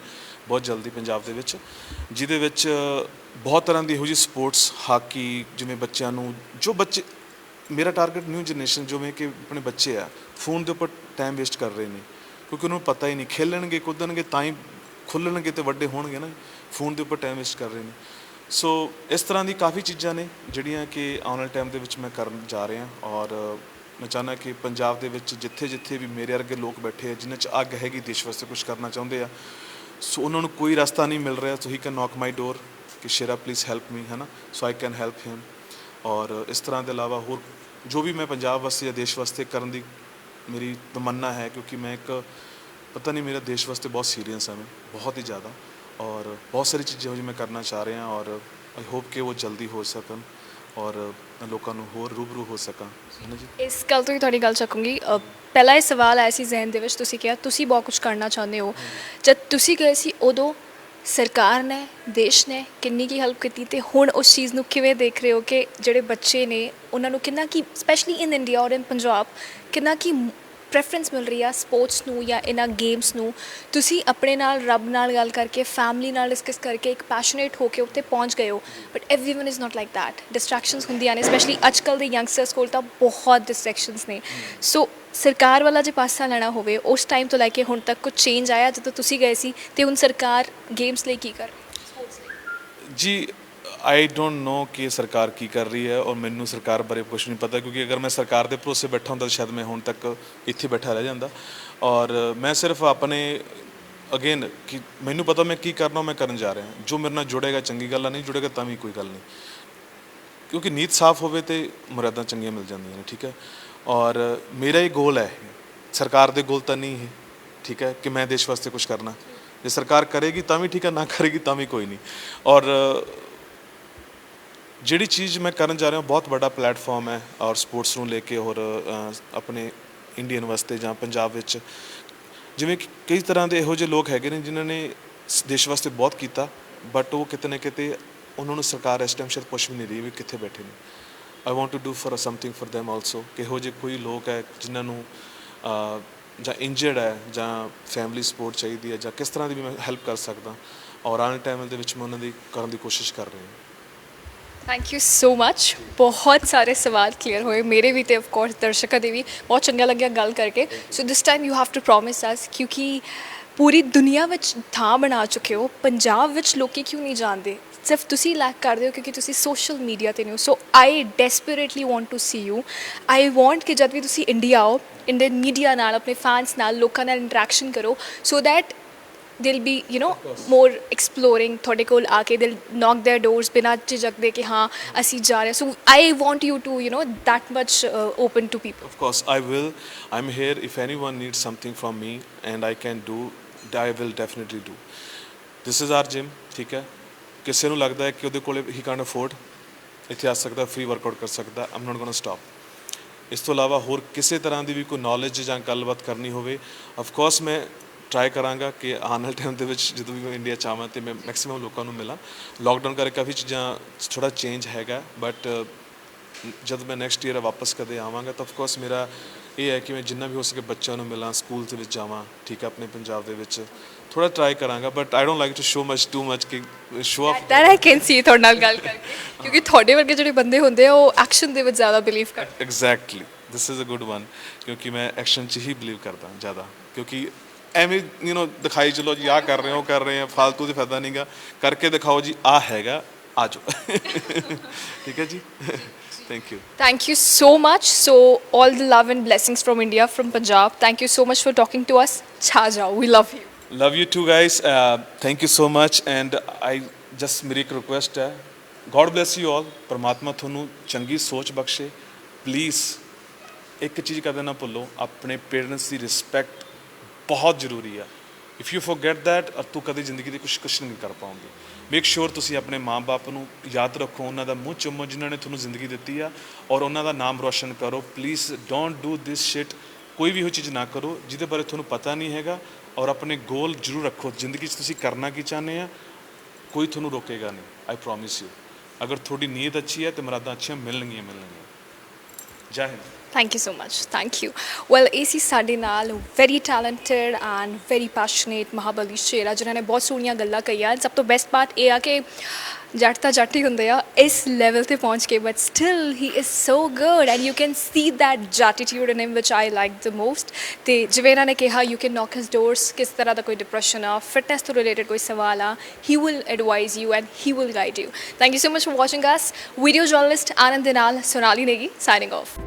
ਬਹੁਤ ਜਲਦੀ ਪੰਜਾਬ ਦੇ ਵਿੱਚ, ਜਿਹਦੇ ਵਿੱਚ ਬਹੁਤ ਤਰ੍ਹਾਂ ਦੀ ਇਹੋ ਜਿਹੀ ਸਪੋਰਟਸ, ਹਾਕੀ, ਜਿਵੇਂ ਬੱਚਿਆਂ ਨੂੰ, ਜੋ ਬੱਚੇ, ਮੇਰਾ ਟਾਰਗੇਟ ਨਿਊ ਜਨਰੇਸ਼ਨ, ਜਿਵੇਂ ਕਿ ਆਪਣੇ ਬੱਚੇ ਆ ਫੋਨ ਦੇ ਉੱਪਰ ਟਾਈਮ ਵੇਸਟ ਕਰ ਰਹੇ ਨੇ, ਕਿਉਂਕਿ ਉਹਨੂੰ ਪਤਾ ਹੀ ਨਹੀਂ, ਖੇਲਣਗੇ ਕੁੱਦਣਗੇ ਤਾਂ ਹੀ ਖੁੱਲ੍ਹਣਗੇ ਅਤੇ ਵੱਡੇ ਹੋਣਗੇ ਨਾ, ਫੋਨ ਦੇ ਉੱਪਰ ਟਾਈਮ ਵੇਸਟ ਕਰ ਰਹੇ ਨੇ। ਸੋ ਇਸ ਤਰ੍ਹਾਂ ਦੀ ਕਾਫੀ ਚੀਜ਼ਾਂ ਨੇ ਜਿਹੜੀਆਂ ਕਿ ਆਉਣ ਵਾਲੇ ਟਾਈਮ ਦੇ ਵਿੱਚ ਮੈਂ ਕਰਨ ਜਾ ਰਿਹਾ, ਔਰ ਮੈਂ ਚਾਹੁੰਦਾ ਕਿ ਪੰਜਾਬ ਦੇ ਵਿੱਚ ਜਿੱਥੇ ਜਿੱਥੇ ਵੀ ਮੇਰੇ ਵਰਗੇ ਲੋਕ ਬੈਠੇ ਆ, ਜਿਨ੍ਹਾਂ 'ਚ ਅੱਗ ਹੈਗੀ, ਦੇਸ਼ ਵਾਸਤੇ ਕੁਝ ਕਰਨਾ ਚਾਹੁੰਦੇ ਆ, ਸੋ ਉਹਨਾਂ ਨੂੰ ਕੋਈ ਰਸਤਾ ਨਹੀਂ ਮਿਲ ਰਿਹਾ, ਸੋ ਹੀ ਕੈਨ ਨੌਕ ਮਾਈ ਡੋਰ ਕਿ ਸ਼ੇਰਾ ਪਲੀਜ਼ ਹੈਲਪ ਮੀ, ਹੈ ਨਾ, ਸੋ ਆਈ ਕੈਨ ਹੈਲਪ ਹਿਮ। ਔਰ ਇਸ ਤਰ੍ਹਾਂ ਦੇ ਇਲਾਵਾ ਹੋਰ ਜੋ ਵੀ ਮੈਂ ਪੰਜਾਬ ਵਾਸਤੇ ਜਾਂ ਦੇਸ਼ ਵਾਸਤੇ ਕਰਨ ਦੀ ਮੇਰੀ ਤਮੰਨਾ ਹੈ, ਕਿਉਂਕਿ ਮੈਂ ਇੱਕ ਪਤਾ ਨਹੀਂ, ਮੇਰਾ ਦੇਸ਼ ਵਾਸਤੇ ਬਹੁਤ ਸੀਰੀਅਸ ਹਾਂ ਮੈਂ, ਬਹੁਤ ਹੀ ਜ਼ਿਆਦਾ, ਔਰ ਬਹੁਤ ਸਾਰੀ ਚੀਜ਼ਾਂ ਜੋ ਮੈਂ ਕਰਨਾ ਚਾਹ ਰਿਹਾ, ਔਰ ਆਈ ਹੋਪ ਕਿ ਉਹ ਜਲਦੀ ਹੋ ਸਕਣ ਔਰ ਮੈਂ ਲੋਕਾਂ ਨੂੰ ਹੋਰ ਰੂਬਰੂ ਹੋ ਸਕਾਂ, ਹੈ ਨਾ ਜੀ। ਇਸ ਗੱਲ ਤੋਂ ਹੀ ਤੁਹਾਡੀ ਗੱਲ ਚੱਕੂੰਗੀ। ਪਹਿਲਾ ਇਹ ਸਵਾਲ ਆਇਆ ਸੀ ਜ਼ਹਿਨ ਦੇ ਵਿੱਚ, ਤੁਸੀਂ ਕਿਹਾ ਤੁਸੀਂ ਬਹੁਤ ਕੁਝ ਕਰਨਾ ਚਾਹੁੰਦੇ ਹੋ, ਜਦ ਤੁਸੀਂ ਗਏ ਸੀ ਉਦੋਂ ਸਰਕਾਰ ਨੇ, ਦੇਸ਼ ਨੇ ਕਿੰਨੀ ਕੀ ਹੈਲਪ ਕੀਤੀ, ਅਤੇ ਹੁਣ ਉਸ ਚੀਜ਼ ਨੂੰ ਕਿਵੇਂ ਦੇਖ ਰਹੇ ਹੋ ਕਿ ਜਿਹੜੇ ਬੱਚੇ ਨੇ ਉਹਨਾਂ ਨੂੰ ਕਿੰਨਾ ਕੀ, ਸਪੈਸ਼ਲੀ ਇਨ ਇੰਡੀਆ ਔਰ ਇਨ ਪੰਜਾਬ, ਕਿੰਨਾ ਕੀ ਪ੍ਰੈਫਰੈਂਸ ਮਿਲ ਰਹੀ ਆ ਸਪੋਰਟਸ ਨੂੰ ਜਾਂ ਇਹਨਾਂ ਗੇਮਸ ਨੂੰ, ਤੁਸੀਂ ਆਪਣੇ ਨਾਲ ਰੱਬ ਨਾਲ ਗੱਲ ਕਰਕੇ ਫੈਮਿਲੀ ਨਾਲ ਡਿਸਕਸ ਕਰਕੇ ਇੱਕ ਪੈਸ਼ਨੇਟ ਹੋ ਕੇ ਉੱਤੇ ਪਹੁੰਚ ਗਏ ਹੋ, but everyone is not like that. Distractions ਹੁੰਦੀਆਂ ਨੇ, ਸਪੈਸ਼ਲੀ ਅੱਜ ਕੱਲ੍ਹ ਦੇ ਯੰਗਸਟਰਸ ਕੋਲ ਤਾਂ ਬਹੁਤ ਡਿਸਟਰੈਕਸ਼ਨਸ ਨੇ। ਸੋ ਸਰਕਾਰ ਵਾਲਾ ਜੇ ਪਾਸਾ ਲੈਣਾ ਹੋਵੇ, ਉਸ ਟਾਈਮ ਤੋਂ ਲੈ ਕੇ ਹੁਣ ਤੱਕ ਕੁਝ ਚੇਂਜ ਆਇਆ ਜਦੋਂ ਤੁਸੀਂ ਗਏ ਸੀ, ਤੇ ਹੁਣ ਸਰਕਾਰ ਗੇਮਸ ਲਈ ਕੀ ਕਰ ਰਹੀ ਹੈ, ਸਪੋਰਟਸ ਲਈ? ਜੀ ਆਈ ਡੋਂਟ ਨੋ ਕਿ ਸਰਕਾਰ ਕੀ ਕਰ ਰਹੀ ਹੈ, ਔਰ ਮੈਨੂੰ ਸਰਕਾਰ ਬਾਰੇ ਕੁਛ ਨਹੀਂ ਪਤਾ, ਕਿਉਂਕਿ ਅਗਰ ਮੈਂ ਸਰਕਾਰ ਦੇ ਭਰੋਸੇ ਬੈਠਾ ਹੁੰਦਾ ਤਾਂ ਸ਼ਾਇਦ ਮੈਂ ਹੁਣ ਤੱਕ ਇੱਥੇ ਬੈਠਾ ਰਹਿ ਜਾਂਦਾ। ਔਰ ਮੈਂ ਸਿਰਫ ਆਪਣੇ ਅਗੇਨ ਕਿ ਮੈਨੂੰ ਪਤਾ ਮੈਂ ਕੀ ਕਰਨਾ, ਮੈਂ ਕਰਨ ਜਾ ਰਿਹਾ। ਜੋ ਮੇਰੇ ਨਾਲ ਜੁੜੇਗਾ ਚੰਗੀ ਗੱਲ ਆ, ਨਹੀਂ ਜੁੜੇਗਾ ਤਾਂ ਵੀ ਕੋਈ ਗੱਲ ਨਹੀਂ, ਕਿਉਂਕਿ ਨੀਤ ਸਾਫ਼ ਹੋਵੇ ਤੇ ਮੁਰਾਦਾਂ ਚੰਗੀਆਂ ਮਿਲ ਜਾਂਦੀਆਂ ਨੇ, ਠੀਕ ਹੈ। ਔਰ ਮੇਰਾ ਹੀ ਗੋਲ ਹੈ, ਸਰਕਾਰ ਦੇ ਗੋਲ ਤਾਂ ਨਹੀਂ ਹੈ, ਠੀਕ ਹੈ, ਕਿ ਮੈਂ ਦੇਸ਼ ਵਾਸਤੇ ਕੁਝ ਕਰਨਾ। ਜੇ ਸਰਕਾਰ ਕਰੇਗੀ ਤਾਂ ਵੀ ਠੀਕ ਹੈ, ਨਾ ਕਰੇਗੀ ਤਾਂ ਵੀ ਕੋਈ ਨਹੀਂ। ਔਰ ਜਿਹੜੀ ਚੀਜ਼ ਮੈਂ ਕਰਨ ਜਾ ਰਿਹਾ ਬਹੁਤ ਵੱਡਾ ਪਲੇਟਫਾਰਮ ਹੈ, ਔਰ ਸਪੋਰਟਸ ਨੂੰ ਲੈ ਕੇ, ਔਰ ਆਪਣੇ ਇੰਡੀਅਨ ਵਾਸਤੇ ਜਾਂ ਪੰਜਾਬ ਵਿੱਚ ਜਿਵੇਂ ਕਿ ਕਈ ਤਰ੍ਹਾਂ ਦੇ ਇਹੋ ਜਿਹੇ ਲੋਕ ਹੈਗੇ ਨੇ ਜਿਨ੍ਹਾਂ ਨੇ ਦੇਸ਼ ਵਾਸਤੇ ਬਹੁਤ ਕੀਤਾ, ਬਟ ਉਹ ਕਿਤੇ ਨਾ ਕਿਤੇ ਉਹਨਾਂ ਨੂੰ ਸਰਕਾਰ ਇਸ ਟਾਈਮ ਸ਼ਾਇਦ ਪੁੱਛ ਵੀ ਨਹੀਂ ਰਹੀ ਵੀ ਕਿੱਥੇ ਬੈਠੇ ਨੇ। I want to do for something for them also, ਕਿ ਇਹੋ ਜਿਹੇ ਕੋਈ ਲੋਕ ਹੈ ਜਿਨ੍ਹਾਂ ਨੂੰ ਜਾਂ ਇੰਜਰਡ ਹੈ ਜਾਂ ਫੈਮਿਲੀ ਸਪੋਰਟ ਚਾਹੀਦੀ ਹੈ, ਜਾਂ ਕਿਸ ਤਰ੍ਹਾਂ ਦੀ ਵੀ ਮੈਂ ਹੈਲਪ ਕਰ ਸਕਦਾ, ਔਰ ਆਉਣ ਟਾਈਮ ਦੇ ਵਿੱਚ ਮੈਂ ਉਹਨਾਂ ਦੀ ਕਰਨ ਦੀ ਕੋਸ਼ਿਸ਼ ਕਰ ਰਿਹਾ ਹਾਂ। ਥੈਂਕ ਯੂ ਸੋ ਮੱਚ। ਬਹੁਤ ਸਾਰੇ ਸਵਾਲ ਕਲੀਅਰ ਹੋਏ ਮੇਰੇ ਵੀ, ਤੇ ਆਫ ਕੋਰਸ ਦਰਸ਼ਕਾਂ ਦੇ ਵੀ। ਬਹੁਤ ਚੰਗਾ ਲੱਗਿਆ ਗੱਲ ਕਰਕੇ। So this time you have to promise us, ਕਿਉਂਕਿ ਪੂਰੀ ਦੁਨੀਆ ਵਿੱਚ ਥਾਂ ਬਣਾ ਚੁੱਕੇ ਹੋ, ਪੰਜਾਬ ਵਿੱਚ ਲੋਕੀ ਕਿਉਂ ਨਹੀਂ ਜਾਣਦੇ? ਸਿਰਫ ਤੁਸੀਂ ਲੈਕ ਕਰਦੇ ਹੋ ਕਿਉਂਕਿ ਤੁਸੀਂ ਸੋਸ਼ਲ ਮੀਡੀਆ 'ਤੇ ਨਹੀਂ ਹੋ। So I desperately want to see you. I want ਕਿ ਜਦ ਵੀ ਤੁਸੀਂ ਇੰਡੀਆ ਆਓ, ਇੰਡੀਅਨ ਮੀਡੀਆ ਨਾਲ, ਆਪਣੇ ਫੈਨਸ ਨਾਲ, ਲੋਕਾਂ ਨਾਲ ਇੰਟਰੈਕਸ਼ਨ ਕਰੋ, ਸੋ ਦੈਟ ਦਿਲ ਬੀ more exploring ਤੁਹਾਡੇ ਕੋਲ ਆ ਕੇ, ਦਿਲ knock their doors ਬਿਨਾਂ ਝਿਜਕਦੇ ਕਿ ਹਾਂ ਅਸੀਂ ਜਾ ਰਹੇ। So I want you to that much open to people. Of course, I will. I'm here. If anyone needs something from me and I can do, I will definitely do. This is our gym, ਠੀਕ ਹੈ। ਕਿਸੇ ਨੂੰ ਲੱਗਦਾ ਹੈ ਕਿ ਉਹਦੇ ਕੋਲ he can't afford, ਇੱਥੇ ਆ ਸਕਦਾ, ਫ੍ਰੀ ਵਰਕਆਊਟ ਕਰ ਸਕਦਾ, I'm not gonna stop। ਇਸ ਤੋਂ ਇਲਾਵਾ ਹੋਰ ਕਿਸੇ ਤਰ੍ਹਾਂ ਦੀ ਵੀ ਕੋਈ ਨੌਲੇਜ ਜਾਂ ਗੱਲਬਾਤ ਕਰਨੀ ਹੋਵੇ, ਆਫ ਕੋਰਸ ਮੈਂ ਟਰਾਈ ਕਰਾਂਗਾ ਕਿ ਆਉਣ ਵਾਲੇ ਟਾਈਮ ਦੇ ਵਿੱਚ ਜਦੋਂ ਵੀ ਮੈਂ ਇੰਡੀਆ 'ਚ ਆਵਾਂ ਅਤੇ ਮੈਂ ਮੈਕਸੀਮਮ ਲੋਕਾਂ ਨੂੰ ਮਿਲਾਂ। ਲੋਕਡਾਊਨ ਕਰਕੇ ਕਾਫੀ ਚੀਜ਼ਾਂ ਥੋੜ੍ਹਾ ਚੇਂਜ ਹੈਗਾ, ਬਟ ਜਦ ਮੈਂ ਨੈਕਸਟ ਈਅਰ ਵਾਪਸ ਕਦੇ ਆਵਾਂਗਾ ਤਾਂ ਆਫਕੋਰਸ ਮੇਰਾ ਇਹ ਹੈ ਕਿ ਮੈਂ ਜਿੰਨਾ ਵੀ ਹੋ ਸਕੇ ਬੱਚਿਆਂ ਨੂੰ ਮਿਲਾਂ, ਸਕੂਲ ਦੇ ਵਿੱਚ ਜਾਵਾਂ, ਠੀਕ ਹੈ, ਆਪਣੇ ਪੰਜਾਬ ਦੇ ਵਿੱਚ ਥੋੜ੍ਹਾ ਟਰਾਈ ਕਰਾਂਗਾ। But I don't like to show much too much ਕਿ show off that I can see ਤੁਹਾਡੇ ਨਾਲ ਗੱਲ ਕਰਕੇ, ਕਿਉਂਕਿ ਤੁਹਾਡੇ ਵਰਗੇ ਜਿਹੜੇ ਬੰਦੇ ਹੁੰਦੇ ਆ ਉਹ ਐਕਸ਼ਨ ਦੇ ਵਿੱਚ ਜ਼ਿਆਦਾ ਬਿਲੀਵ ਕਰਦੇ। Exactly, this is a good one, ਕਿਉਂਕਿ ਮੈਂ ਐਕਸ਼ਨ 'ਚ ਹੀ ਬਿਲੀਵ ਕਰਦਾ ਜ਼ਿਆਦਾ, ਕਿਉਂਕਿ ਐਵੇਂ ਦਿਖਾਈ ਚਲੋ ਜੀ ਆਹ ਕਰ ਰਹੇ ਹੋ, ਕਰ ਰਹੇ ਆ, ਫਾਲਤੂ ਦੇ ਫਾਇਦਾ ਨਹੀਂਗਾ, ਕਰਕੇ ਦਿਖਾਓ ਜੀ ਆਹ ਹੈਗਾ, ਆ ਜਾਓ। ਠੀਕ ਹੈ ਜੀ, thank you. Thank you so much. So all the love and blessings from India, from Punjab. Thank you so much for talking to us. Chha jao, we love you. Love you too guys, thank you so much, and I just ਮੇਰੀ ਇੱਕ request ਹੈ, God bless you all, ਪਰਮਾਤਮਾ ਤੁਹਾਨੂੰ ਚੰਗੀ ਸੋਚ ਬਖਸ਼ੇ। Please ਇੱਕ ਚੀਜ਼ ਕਦੇ ਨਾ ਭੁੱਲੋ, ਆਪਣੇ ਪੇਰੈਂਟਸ ਦੀ ਰਿਸਪੈਕਟ ਬਹੁਤ ਜ਼ਰੂਰੀ ਆ। ਇਫ ਯੂ ਫੋਰਗੈਟ ਦੈਟ, ਤੂੰ ਕਦੇ ਜ਼ਿੰਦਗੀ ਦੇ ਕੁਛ ਨਹੀਂ ਕਰ ਪਾਉਂਗੇ। ਮੇਕ ਸ਼ੋਰ ਤੁਸੀਂ ਆਪਣੇ ਮਾਂ-ਬਾਪ ਨੂੰ ਯਾਦ ਰੱਖੋ, ਉਹਨਾਂ ਦਾ ਮੂੰਹ ਚੁੰਮੋ ਜਿਨ੍ਹਾਂ ਨੇ ਤੁਹਾਨੂੰ ਜ਼ਿੰਦਗੀ ਦਿੱਤੀ ਆ, ਔਰ ਉਹਨਾਂ ਦਾ ਨਾਮ ਰੋਸ਼ਨ ਕਰੋ। Please don't do this shit, ਕੋਈ ਵੀ ਇਹੋ ਚੀਜ਼ ਨਾ ਕਰੋ ਜਿਹਦੇ ਬਾਰੇ ਤੁਹਾਨੂੰ ਪਤਾ ਨਹੀਂ ਹੈਗਾ, ਔਰ ਆਪਣੇ ਗੋਲ ਜ਼ਰੂਰ ਰੱਖੋ ਜ਼ਿੰਦਗੀ 'ਚ ਤੁਸੀਂ ਕਰਨਾ ਕੀ ਚਾਹੁੰਦੇ ਆ, ਕੋਈ ਤੁਹਾਨੂੰ ਰੋਕੇਗਾ ਨਹੀਂ, ਆਈ ਪ੍ਰੋਮਿਸ ਯੂ। ਅਗਰ ਤੁਹਾਡੀ ਨੀਅਤ ਅੱਛੀ ਹੈ ਤਾਂ ਮੁਰਾਦਾਂ ਅੱਛੀਆਂ ਮਿਲਣਗੀਆਂ। ਜੈ Hind. Thank you so much. Thank you. Well, AC ਸਾਡੇ ਨਾਲ very talented and very passionate ਮਹਾਬਲੀ ਸ਼ੇਰਾ, ਜਿਨ੍ਹਾਂ ਨੇ ਬਹੁਤ ਸੋਹਣੀਆਂ ਗੱਲਾਂ ਕਹੀਆਂ। ਸਭ ਤੋਂ ਬੈਸਟ ਪਾਰਟ ਇਹ ਆ ਕਿ ਜੱਟ ਤਾਂ ਜੱਟ ਹੀ ਹੁੰਦੇ ਆ ਇਸ ਲੈਵਲ ਤੇ ਪਹੁੰਚ ਕੇ, but still he is so good and you can see that attitude in him which I like the most. ਤੇ ਜਿਵੇਂ ਇਹਨਾਂ ਨੇ ਕਿਹਾ, you can knock his doors, ਕਿਸ ਤਰ੍ਹਾਂ ਦਾ ਕੋਈ ਡਿਪਰੈਸ਼ਨ ਆ, ਫਿਟਨੈਸ ਤੋਂ ਰਿਲੇਟਡ ਕੋਈ ਸਵਾਲ ਆ, he will advise you and he will guide you. Thank you so much for watching us. Video journalist Anand ਦੇ ਨਾਲ ਸੋਨਾਲੀ ਨੇਗੀ, ਸਾਈਨਿੰਗ ਆਫ।